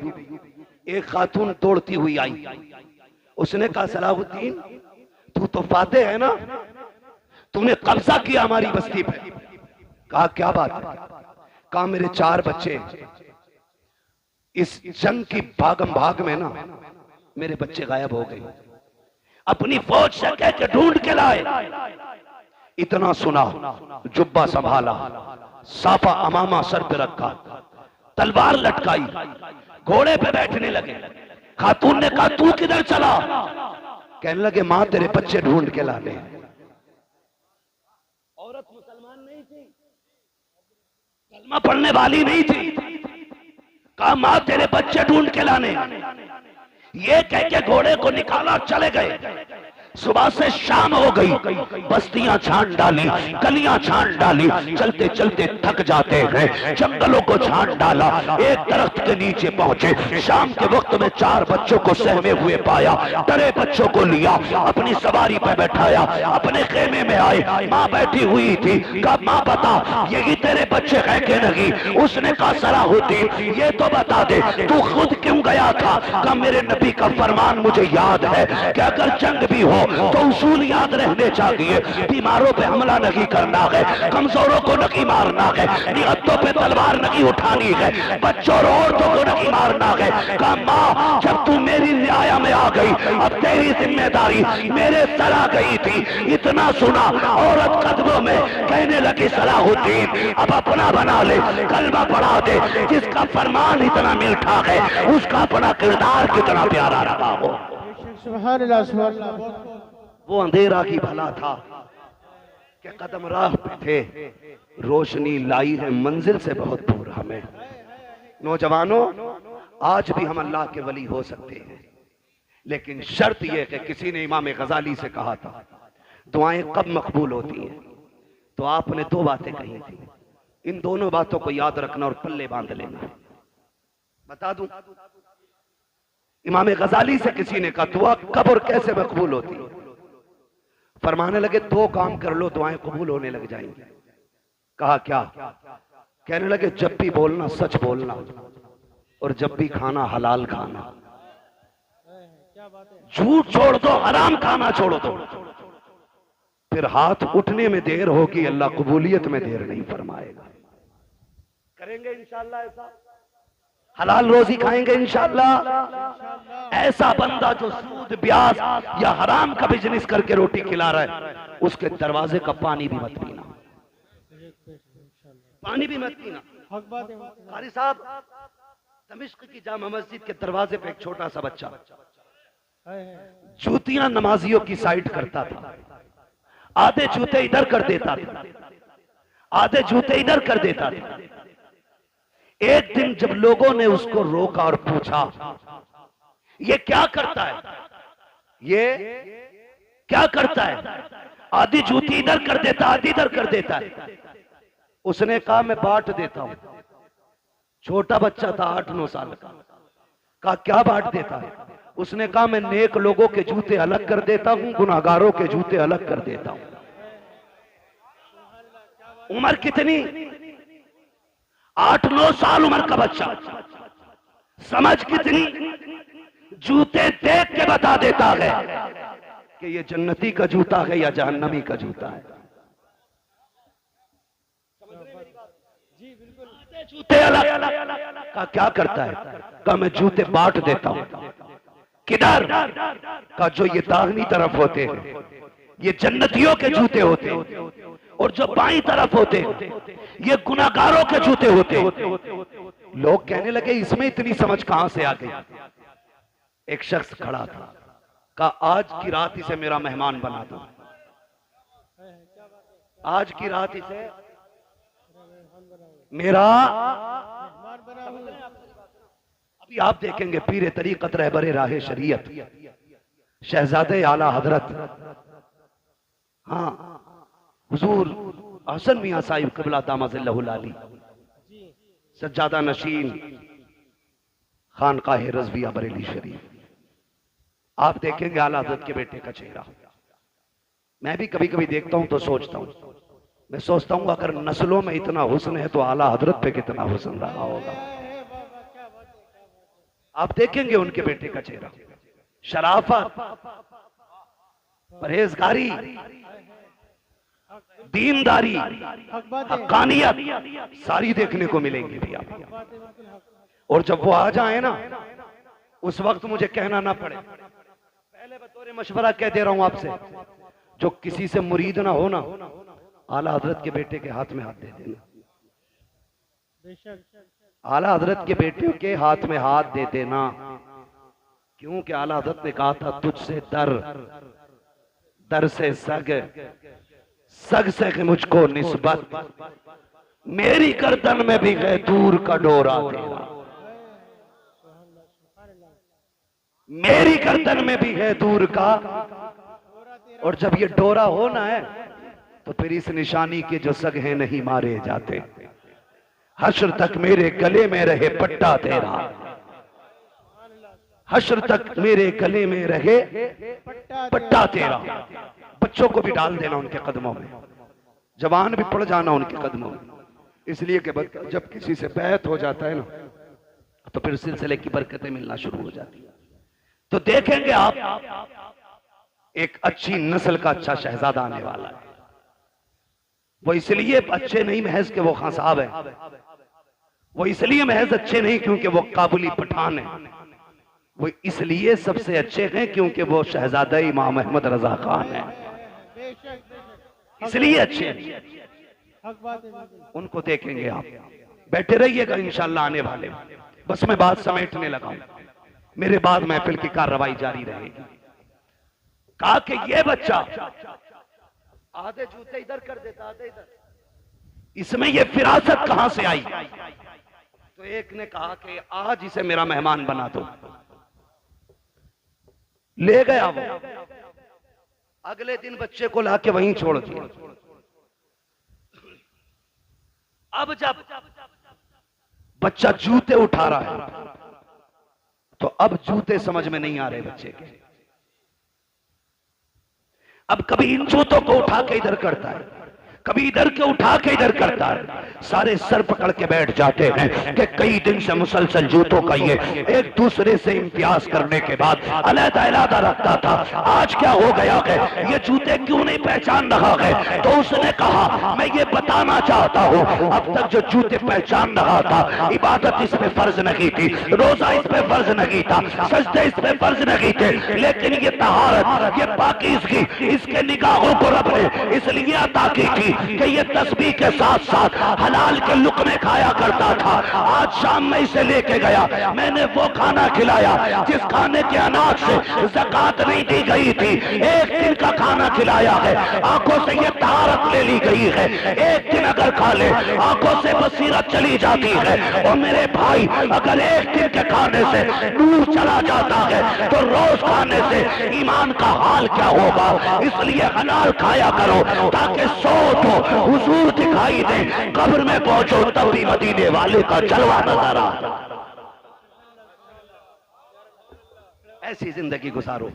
एक खातून दौड़ती हुई आई। उसने कहा सलाहुद्दीन तू तो फातेह है ना, तूने कब्जा किया हमारी बस्ती पे। कहा क्या बात है? कहा मेरे 4 बच्चे, इस जंग की भागम भाग में ना मेरे बच्चे गायब हो गए। अपनी फौज से कह के ढूंढ के लाए। इतना सुना, जुब्बा संभाला, साफा अमामा सर पे रखा, तलवार लटकाई, घोड़े पे बैठने लगे। खातून ने कहा तू किधर चला? कहने लगे मां तेरे बच्चे ढूंढ के लाने। औरत मुसलमान नहीं थी, कलमा पढ़ने वाली नहीं थी। कहा मां तेरे बच्चे ढूंढ के लाने। ये कह के घोड़े को निकाला, चले गए। सुबह से शाम हो गई, बस्तियां छान डाली, गलियां छान डाली, चलते चलते थक जाते हैं, जंगलों को छान डाला। एक दरख्त के नीचे पहुंचे। शाम के वक्त में 4 बच्चों को सहमे हुए पाया। डरे बच्चों को लिया, अपनी सवारी पर बैठाया, अपने खेमे में आए। माँ बैठी हुई थी। कहा माँ बता यही तेरे बच्चे है कि नहीं? उसने कहा सलाहुद्दीन ये तो बता दे तू खुद क्यों गया था? कहा मेरे नबी का फरमान मुझे याद है कि अगर जंग भी हो तो उसूल याद रहने चाहिए। बीमारों पे हमला नहीं करना है, कमजोरों को नहीं मारना है, निहत्तों पे तलवार नहीं उठानी है, बच्चों और औरतों को नहीं मारना है। कहा माँ जब तू मेरी रियाया में आ गई, अब तेरी जिम्मेदारी मेरे सर आ गई थी। इतना सुना, औरत कदमों में कहने लगी सलाहुद्दीन अब अपना बना ले, कलमा पढ़ा दे। जिसका फरमान इतना मीठा है उसका अपना किरदार कितना प्यारा रहा हो। सुभान अल्लाह, सुभान अल्लाह। वो अंधेरा ही भला था कि कदम राह पे थे, रोशनी लाई है मंजिल से बहुत दूर हमें। नौजवानों आज भी हम अल्लाह के वली हो सकते हैं, लेकिन शर्त यह कि किसी ने इमाम गजाली से कहा था दुआएं कब मकबूल होती हैं? तो आपने दो बातें कही थी, इन दोनों बातों को याद रखना और पल्ले बांध लेना। बता दूं, इमाम गजाली से किसी ने कहा दुआ कब और कैसे मकबूल होती? फरमाने लगे दो काम कर लो दुआएं कबूल होने लग जाएंगी। कहा क्या? कहने लगे जब भी बोलना सच बोलना और जब भी खाना हलाल खाना। झूठ छोड़ दो, हराम खाना छोड़ दो, फिर हाथ उठने में देर होगी, अल्लाह कबूलियत में देर नहीं फरमाएगा। करेंगे इंशाअल्लाह ऐसा, हलाल रोजी खाएंगे इंशाअल्लाह। ऐसा बंदा जो सूद ब्याज या हराम का बिजनेस करके रोटी खिला रहा है, उसके दरवाजे का पानी भी मत पीना, पानी भी मत पीना। कारी साहब, दमिश्क की जामा मस्जिद के दरवाजे पे एक छोटा सा बच्चा जूतियां नमाजियों की साइड करता था, आधे जूते इधर कर देता था, आधे जूते इधर कर देता था। एक दिन जब लोगों ने उसको रोका और पूछा ये क्या करता है, ये क्या करता है? आधी जूती इधर कर देता, आधी इधर कर देता है। उसने कहा मैं बांट देता हूं। छोटा बच्चा था 8-9 साल का। कहा क्या बांट देता है? उसने कहा मैं नेक लोगों के जूते अलग कर देता हूं, गुनाहगारों के जूते अलग कर देता हूं। उम्र कितनी? 8-9 साल उम्र का बच्चा, समझ कितनी? जूते देख के बता देता है कि ये जन्नती का जूता है या जहन्नमी का जूता है। जूते अलग का क्या करता है? का मैं जूते बांट देता हूं। किधर? का जो ये दाहिनी तरफ होते हैं ये जन्नतियों के जूते होते हैं, और जो बाईं तरफ होते ये गुनाहगारों के जूते होते। लोग कहने लगे इसमें इतनी समझ कहां से आ गई? एक शख्स खड़ा था, कहा आज की रात इसे मेरा मेहमान बना दो, आज की रात इसे मेरा। अभी आप देखेंगे पीरे तरीकत रहबरे राहे शरीयत शहजादे आला हजरत, हाँ, हुजूर हसन मियां साहिब क़िबला दामज़िल्लहुल आली, सज्जादा नशीन खानकाह रज़विया बरेली शरीफ, आप देखेंगे आला हज़रत के बेटे का चेहरा। मैं भी कभी कभी देखता हूं तो सोचता हूं, मैं सोचता हूं अगर नस्लों में इतना हुस्न है तो आला हज़रत पे कितना हुस्न रहा होगा। आप देखेंगे उनके बेटे का चेहरा, शराफत, परहेजगारी, दीनदारी, हक्कानियत सारी देखने को मिलेंगी भी आप। और जब वो आ जाए ना, उस वक्त मुझे कहना ना पड़े, पहले बतौर मशवरा कह दे रहा हूं आपसे, जो किसी से मुरीद ना हो ना, आला हजरत के बेटे के हाथ में हाथ दे देना। आला हजरत के बेटे के हाथ में हाथ दे देना, क्योंकि आला हजरत ने कहा था तुझसे दर, दर से सग, सग से मुझको निस्बत, मेरी गर्दन में भी है दूर का डोरा तेरा, मेरी गर्दन में भी है दूर का। और जब ये डोरा होना है तो फिर इस निशानी के जो सग हैं नहीं मारे जाते। हश्र तक मेरे गले में रहे पट्टा तेरा, हश्र तक मेरे गले में रहे पट्टा तेरा। बच्चों को भी डाल देना उनके कदमों में, जवान भी पड़ जाना उनके कदमों में, इसलिए कि जब किसी से बैत हो जाता है ना तो फिर सिलसिले की बरकतें मिलना शुरू हो जाती है। तो देखेंगे आप एक अच्छी नस्ल का अच्छा शहजादा आने वाला है। वो इसलिए अच्छे नहीं महज के वो खान साहब है, वो इसलिए महज अच्छे नहीं क्योंकि वो काबुली पठान है, वो इसलिए सबसे अच्छे हैं क्योंकि वो शहजादा इमाम अहमद रजा खान है, इसलिए अच्छे हैं। उनको देखेंगे आप, बैठे रहिएगा इंशाअल्लाह आने वाले। बस मैं बात समेटने लगा हूं, मेरे बाद महफिल की कार्रवाई जारी रहेगी। कहा कि ये बच्चा आधे जूते इधर कर देता, आधे इधर, इसमें ये फिरासत कहां से आई? तो एक ने कहा कि आज इसे मेरा मेहमान बना दो। ले गया वो, अगले दिन बच्चे को लाके वहीं छोड़ दिया। अब जब बच्चा जूते उठा रहा है तो अब जूते समझ में नहीं आ रहे बच्चे के। अब कभी इन जूतों को उठा के इधर करता है, कभी इधर के उठा के इधर करता है, सारे सर पकड़ के बैठ जाते हैं कि कई दिन से मुसलसल जूतों का ये एक दूसरे से इम्तियाज करने के बाद अलग-अलग रखता था, आज क्या हो गया है, ये जूते क्यों नहीं पहचान रहा है। तो उसने कहा मैं ये बताना चाहता हूँ, अब तक जो जूते पहचान रहा था, इबादत इस पे फर्ज नहीं थी, रोजा इस पे फर्ज नहीं था, सजदे इस पे फर्ज नहीं थे, लेकिन ये तहारत, ये पाकीज़गी, इसके निगाहों को रब ने इसलिए अता की थी कि ये तस्बीह के साथ साथ हलाल के लुक़मे खाया करता था। आज शाम में इसे लेके गया, मैंने वो खाना खिलाया जिस खाने के अनाज से ज़कात नहीं दी गई थी, एक दिन का खाना खिलाया है, आंखों से ये तहारत ले ली गई है, एक दिन अगर खा ले आंखों से बसीरत चली जाती है। और मेरे भाई अगर एक दिन के खाने से नूर चला जाता है तो रोज खाने से ईमान का हाल क्या होगा। इसलिए हलाल खाया करो ताकि सो तो हुजूर दिखाई दे, कब्र में पहुंचो तब भी मदीने वाले का जलवा नजर आ। ऐसी जिंदगी गुजारो।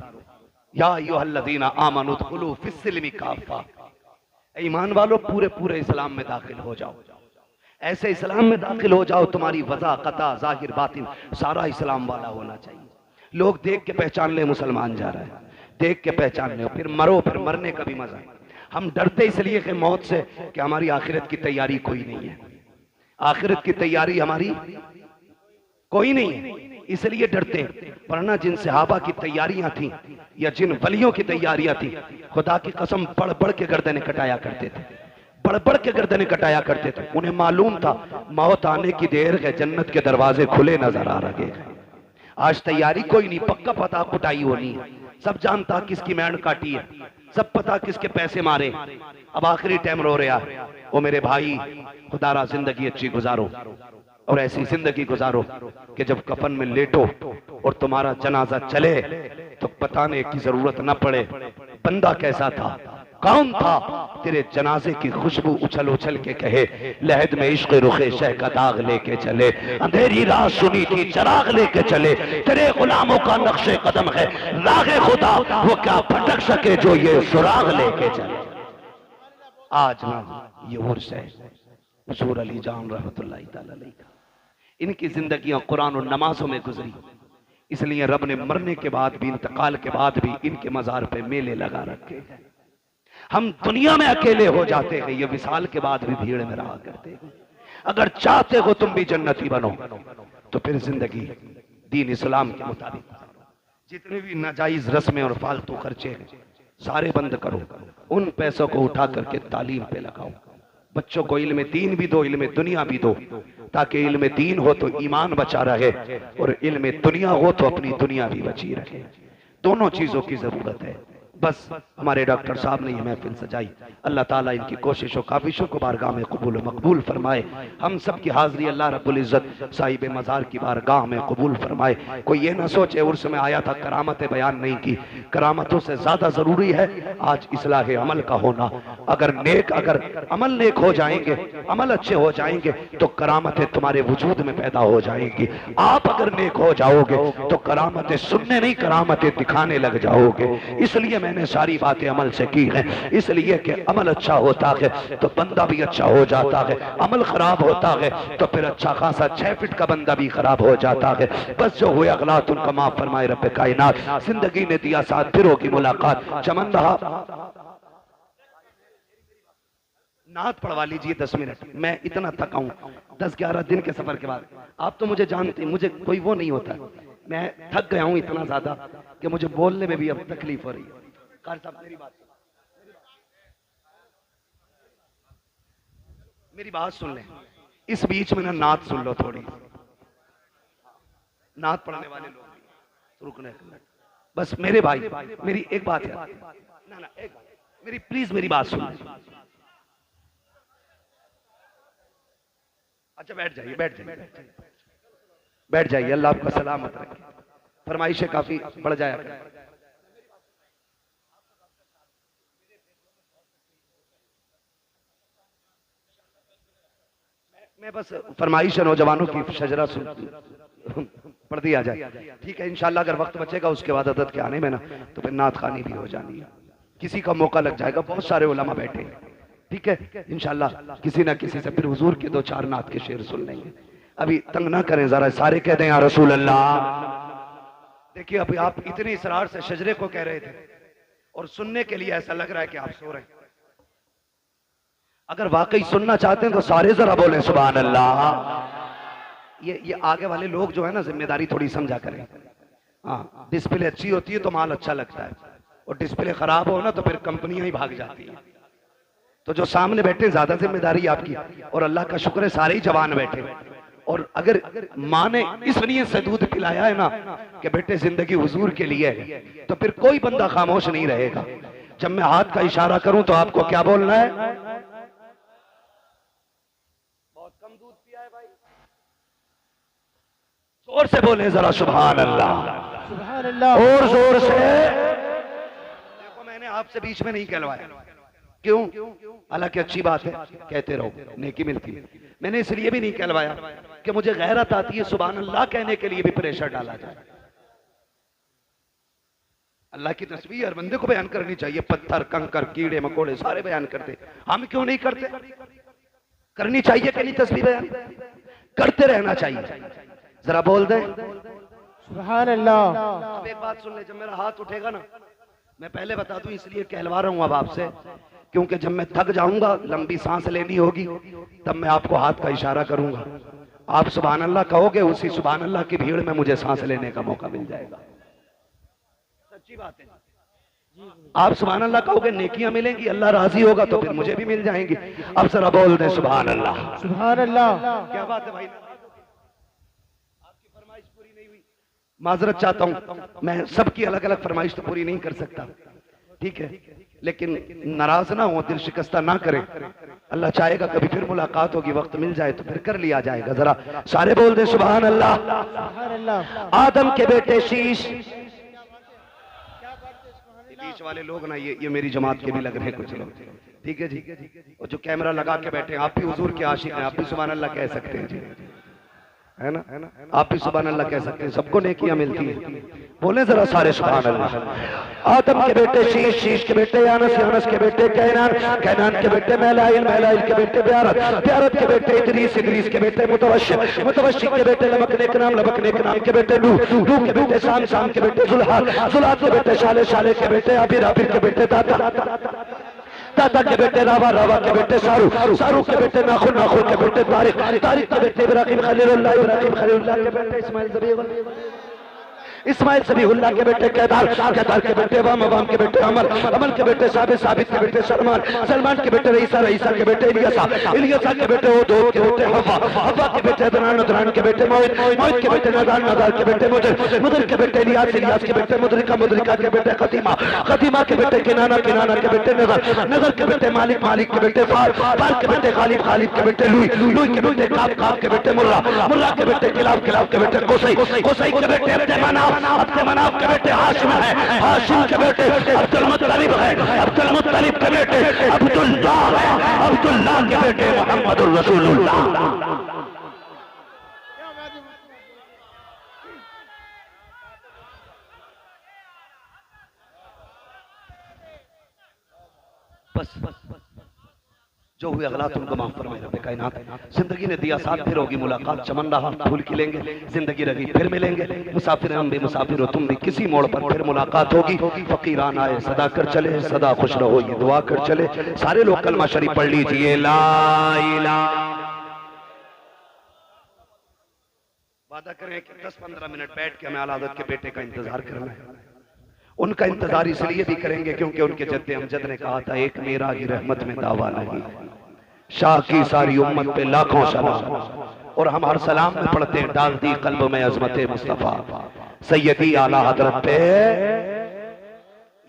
या अय्युहल्लज़ीना आमनू उदखुलू फिस्सिल्मि काफ़ा, ईमान वालों पूरे पूरे इस्लाम में दाखिल हो जाओ। ऐसे इस्लाम में दाखिल हो जाओ तुम्हारी वज़ा कता जाहिर बातिन सारा इस्लाम वाला होना चाहिए। लोग देख के पहचान ले मुसलमान जा रहा है, देख के पहचान ले, फिर मरो, फिर मरने का भी मजा है। हम डरते इसलिए कि मौत से कि हमारी आखिरत की तैयारी कोई नहीं है, आखिरत की तैयारी हमारी कोई नहीं है, इसलिए डरते हैं। वरना जिन सहाबा की तैयारियां थी या जिन वलियों की तैयारियां थी, खुदा की कसम बढ़ बढ़ के गर्दनें कटाया करते थे, बढ़ बढ़ के गर्दनें कटाया करते थे। उन्हें मालूम था मौत आने की देर है, जन्नत के दरवाजे खुले नजर आ रहे हैं। आज तैयारी कोई नहीं, पक्का पता कुटाई होनी है, सब जानता किसकी मैंड काटी है, सब पता किसके पैसे मारे। अब आखिरी टाइम रो रहा है। ओ मेरे भाई, खुदारा जिंदगी अच्छी गुजारो और ऐसी जिंदगी गुजारो कि जब कफन में लेटो और तुम्हारा जनाजा चले तो बताने की जरूरत न पड़े बंदा कैसा था, कौन था। तेरे जनाजे की खुशबू उछल उछल के कहे लहद में इश्क रुखे शह का दाग लेके चले, अंधेरी रात सुनी थी चराग लेके चले, तेरे गुलामों का नक्शे कदम है रागे खुदा, वो क्या भटक सके जो ये सुराग लेके चले। आज ना ये उर्स है हुजूर अली जान रहमतुल्लाहि तआला अलैह का, इनकी जिंदगियां कुरान और नमाजों में गुजरी, इसलिए रब ने मरने के बाद भी, इंतकाल के बाद भी इनके मजार पे मेले लगा रखे हैं। हम दुनिया में अकेले हो जाते हैं, ये विसाल के बाद भी भीड़ में रहा करते हैं। अगर चाहते हो तुम भी जन्नती बनो तो फिर जिंदगी दीन इस्लाम के मुताबिक, जितने भी नाजायज रस्में और फालतू खर्चे हैं सारे बंद करो, उन पैसों को उठा करके तालीम पे लगाओ। बच्चों को इल्म दीन भी दो, इल्म दुनिया भी दो, ताकि इल्म दीन हो तो ईमान बचा रहे और इल्म दुनिया हो तो अपनी दुनिया भी बची रहे। दोनों चीजों की जरूरत है। बस हमारे डॉक्टर साहब ने ये महफिल सजाई, अल्लाह ताला इनकी कोशिशों काविशों को बारगाह में कबूल मकबूल फरमाए। हम सब की हाजिरी अल्लाह रब्बुल इज्जत साहिब मज़ार की बारगाह में कबूल फरमाए। कोई ये ना सोचे उर्स में आया था करामतें बयान नहीं की, करामतों से ज्यादा जरूरी है आज इस्लाह अमल का होना। अगर अमल नेक हो जाएंगे, अमल अच्छे हो जाएंगे तो करामतें तुम्हारे वजूद में पैदा हो जाएंगी। आप अगर नेक हो जाओगे तो करामतें सुनने नहीं, करामतें दिखाने लग जाओगे। इसलिए मैंने सारी बातें अमल से की हैं, इसलिए कि अमल अच्छा होता है तो बंदा भी अच्छा हो जाता है, अमल खराब होता है तो फिर अच्छा खासा 6 फीट का बंदा भी खराब हो जाता है। बस जो हुए अगलात उनका माफ फरमाए रब कायनात। जिंदगी ने दिया साथ, फिर होगी मुलाकात। चमन रहा, नात पढ़वा लीजिए 10 मिनट। मैं इतना थका हूं 10-11 दिन के सफर के बाद। आप तो मुझे जानते हैं, मुझे कोई वो नहीं होता, मैं थक गया हूं इतना ज्यादा कि मुझे बोलने में भी अब तकलीफ हो रही है। कार साहब मेरी बात सुन लें, इस बीच में ना नात सुन लो थोड़ी, नात पढ़ने वाले लोग रुकने, बस मेरे भाई मेरी एक बात है ना एक बात, मेरी प्लीज मेरी बात सुन। अच्छा बैठ जाइए, बैठ जाइए, अल्लाह आपका सलामत रखे। फरमाइशें काफी बढ़ जाया करें। मैं बस फरमाइश है नौजवानों की शजरा पढ़ दिया जाए, ठीक है। इंशाल्लाह अगर वक्त बचेगा उसके बाद अदद के आने में ना तो फिर नात खानी भी हो जानी है, किसी का मौका लग जाएगा, बहुत सारे उलमा बैठे हैं, ठीक है। इंशाल्लाह किसी ना किसी से फिर हुजूर के 2-4 नात के शेर सुन लेंगे। अभी तंग ना करें जरा, सारे कह दें या रसूल अल्लाह। देखिए अभी आप इतने इसरार से शजरे को कह रहे थे और सुनने के लिए ऐसा लग रहा है कि आप सो रहे हैं। अगर वाकई सुनना चाहते हैं तो सारे जरा बोलें सुभान अल्लाह। ये आगे वाले लोग जो है ना, जिम्मेदारी थोड़ी समझा करें। हाँ, डिस्प्ले अच्छी होती है तो माल अच्छा लगता है, और डिस्प्ले खराब हो ना तो फिर कंपनियां ही भाग जाती हैं। तो जो सामने बैठे ज्यादा जिम्मेदारी आपकी, और अल्लाह का शुक्र है सारे ही जवान बैठे। और अगर माँ ने इस नीयत से दूध पिलाया है ना कि बेटे जिंदगी हुजूर के लिए है, तो फिर कोई बंदा खामोश नहीं रहेगा। जब मैं हाथ का इशारा करूं तो आपको क्या बोलना है? बहुत कम दूध पिया है भाई, जोर से बोले जरा सुभान अल्लाह, सुभान अल्लाह, और जोर से। देखो मैंने आपसे बीच में नहीं कहलवाया, क्यों? हालांकि अच्छी बात है, कहते रहो, नेकी मिलती है। मैंने इसलिए भी नहीं कहलवाया कि मुझे गैरत आती है सुभान अल्लाह कहने के लिए भी प्रेशर डाला जाए। अल्लाह की तस्बीह हर बंदे को बयान करनी चाहिए, पत्थर कंकर कीड़े मकोड़े सारे बयान करते, हम क्यों नहीं करते? करनी चाहिए कि नहीं तस्बीह बयान? करते रहना चाहिए। जरा बोल दे सुभान अल्लाह। अब एक बात सुन ले, जब मेरा हाथ उठेगा ना, मैं पहले बता दूं इसलिए कहलवा रहा हूं अब आपसे, क्योंकि जब मैं थक जाऊंगा, लंबी सांस लेनी होगी, तब मैं आपको हाथ का इशारा करूंगा, आप सुभान अल्लाह कहोगे, उसी सुभान अल्लाह की भीड़ में मुझे सांस लेने का मौका मिल जाएगा। सच्ची बात है, आप सुभान अल्लाह कहोगे, नेकियां मिलेंगी, अल्लाह राजी होगा तो फिर मुझे भी मिल जाएंगी। अब जरा बोल दे सुभान अल्लाह, सुभान अल्लाह। क्या बात है भाई, आपकी फरमाइश पूरी नहीं हुई, माजरत चाहता हूं, मैं सबकी अलग अलग फरमाइश तो पूरी नहीं कर सकता, ठीक है, लेकिन नाराज ना हो, दिल शिकस्ता ना करें। अल्लाह चाहेगा कभी फिर मुलाकात होगी, वक्त मिल जाए तो फिर कर लिया जाएगा। जरा सारे बोल दे सुभान अल्लाह। सुभान अल्लाह। आदम के बेटे शीश, बीच वाले लोग ना ये मेरी जमात के भी लग रहे हैं कुछ लोग, ठीक है जी, और जो कैमरा लगा के बैठे हैं, आप भी हुजूर के आशिक हैं, आप भी सुभान अल्लाह कह सकते हैं जी, है ना? आप भी सुभान अल्लाह कह सकते हैं, सबको नेकियां मिलती है। बोले जरा सारे सुभान अल्लाह। आदम के बेटे शीश, शीश के बेटे यानस, यानस के बेटे कैनान, कैनान के बेटे महलाइल, महलाइल के बेटे ब्यारत, ब्यारत के बेटे इदरीस, इदरीस के बेटे मुतवश्शिक, मुतवश्शिक के बेटे लबकने के नाम, लबकने के नाम के बेटे नूह, नूह के बेटे शाम, शाम के बेटे जुल्हाल, जुल्हाल के बेटे शाले, शाले के बेटे आबिर, आबिर के बेटे दाता, दादा के बेटे रावा, रावा के बेटे सारू, सारू के बेटे नाखुन, नाखुन के बेटे तारिक, तारिक के बेटे इब्राहिम खलीलुल्लाह, इब्राहिम खलीलुल्लाह के बेटे इस्माइल ज़बीहुल्लाह, इस्माइल ज़बीहुल्लाह के बेटे केदार, केदार के बेटे वाम, वाम के बेटे अमल, अमल के बेटे साबित, साबित के बेटे सलमान, सलमान के बेटे रईसा, रईसा के बेटे इलियासा, इलियासा के बेटे उदोद के बेटे हवा, हवा के बेटे अदनान, अदनान के बेटे मोहित, मोहित के बेटे नदान, नदान के बेटे मुदर, मुदर के बेटे इलियास, इलियास के बेटे मुदरिका, मुदरिका के बेटे खतीमा, खतीमा के बेटे किनाना, किनाना के बेटे नजर, नजर के बेटे मालिक, मालिक के बेटे फार, फार के बेटे गालिब, गालिब के बेटे लुई, लुई के बेटे काब, काब के बेटे मुल्ला, मुल्ला के बेटे किलाब, किलाब के बेटे कोसई, कोसई के बेटे अब्दे मनाफ, अब्दे मनाफ के बेटे हाशिम है, हाशिम के बेटे अब्दुल मुत्तलिब है, अब्दुल मुत्तलिब के बेटे अब्दुल्लाह है, अब्दुल्लाह के बेटे मुहम्मदुर रसूलुल्लाह। बस जो हुए अगला तुमको माफ फरमाए रब्बे कायनात। जिंदगी ने दिया साथ, फिर होगी मुलाकात, चमन रहा फूल खिलेंगे, जिंदगी रही फिर मिलेंगे, मुसाफिर हम भी मुसाफिर हो तुम भी, किसी मोड़ पर फिर मुलाकात होगी। फकीरान आए सदा कर चले, सदा खुश रहो ये दुआ कर चले। सारे लोग कलमा शरीफ पढ़ लीजिए, ला इलाहा। वादा करें कि 10-15 मिनट बैठ के हमें आला हज़रत के बेटे का इंतजार करना है। उनका इंतजार इसलिए भी करेंगे क्योंकि उनके जद्दे अमजद ने कहा था, एक मेरा ही रहमत में दावा नहीं, शाह की सारी उम्मत पे लाखों सलाम, और हम हर सलाम में पढ़ते हैं, डाल दी कल्ब में अजमत मुस्तफा सैयदी आला हजरत पे।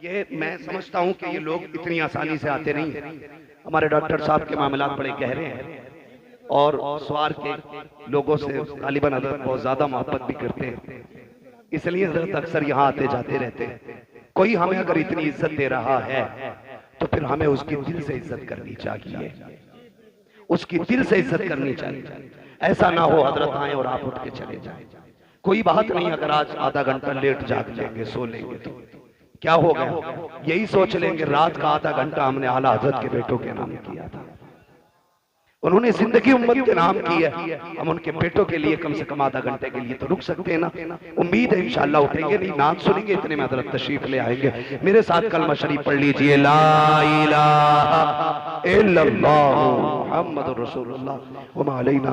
ये मैं समझता हूं कि ये लोग इतनी आसानी से आते नहीं है। हमारे डॉक्टर साहब के मामलात बड़े गहरे हैं, और स्वार के लोगों से गालिबन हजरत बहुत ज्यादा मोहब्बत भी करते हैं, इसलिए हजरत अक्सर यहाँ आते जाते रहते हैं। कोई हमें अगर इतनी इज्जत दे रहा है तो फिर हमें उसकी दिल से इज्जत करनी चाहिए। उसकी दिल से इज्जत करनी चाहिए। ऐसा ना हो हजरत आए और आप उठ के चले जाएं। कोई बात नहीं, अगर आज आधा घंटा लेट जाग लेंगे, सो लेंगे तो क्या हो गया, यही सोच लेंगे रात का आधा घंटा हमने आला हजरत के बेटों के नाम किया था। उन्होंने जिंदगी उम्मत के नाम की है, हम उनके बेटों के लिए कम से कम आधा घंटे के लिए तो रुक सकते हैं ना। उम्मीद है इंशाअल्लाह उठेंगे, नहीं नात सुनेंगे, इतने में हजरत तशरीफ ले आएंगे। मेरे साथ कलमा शरीफ पढ़ लीजिए, ला इलाहा इल्लल्लाह मुहम्मदुर रसूलुल्लाह व मा अलैना।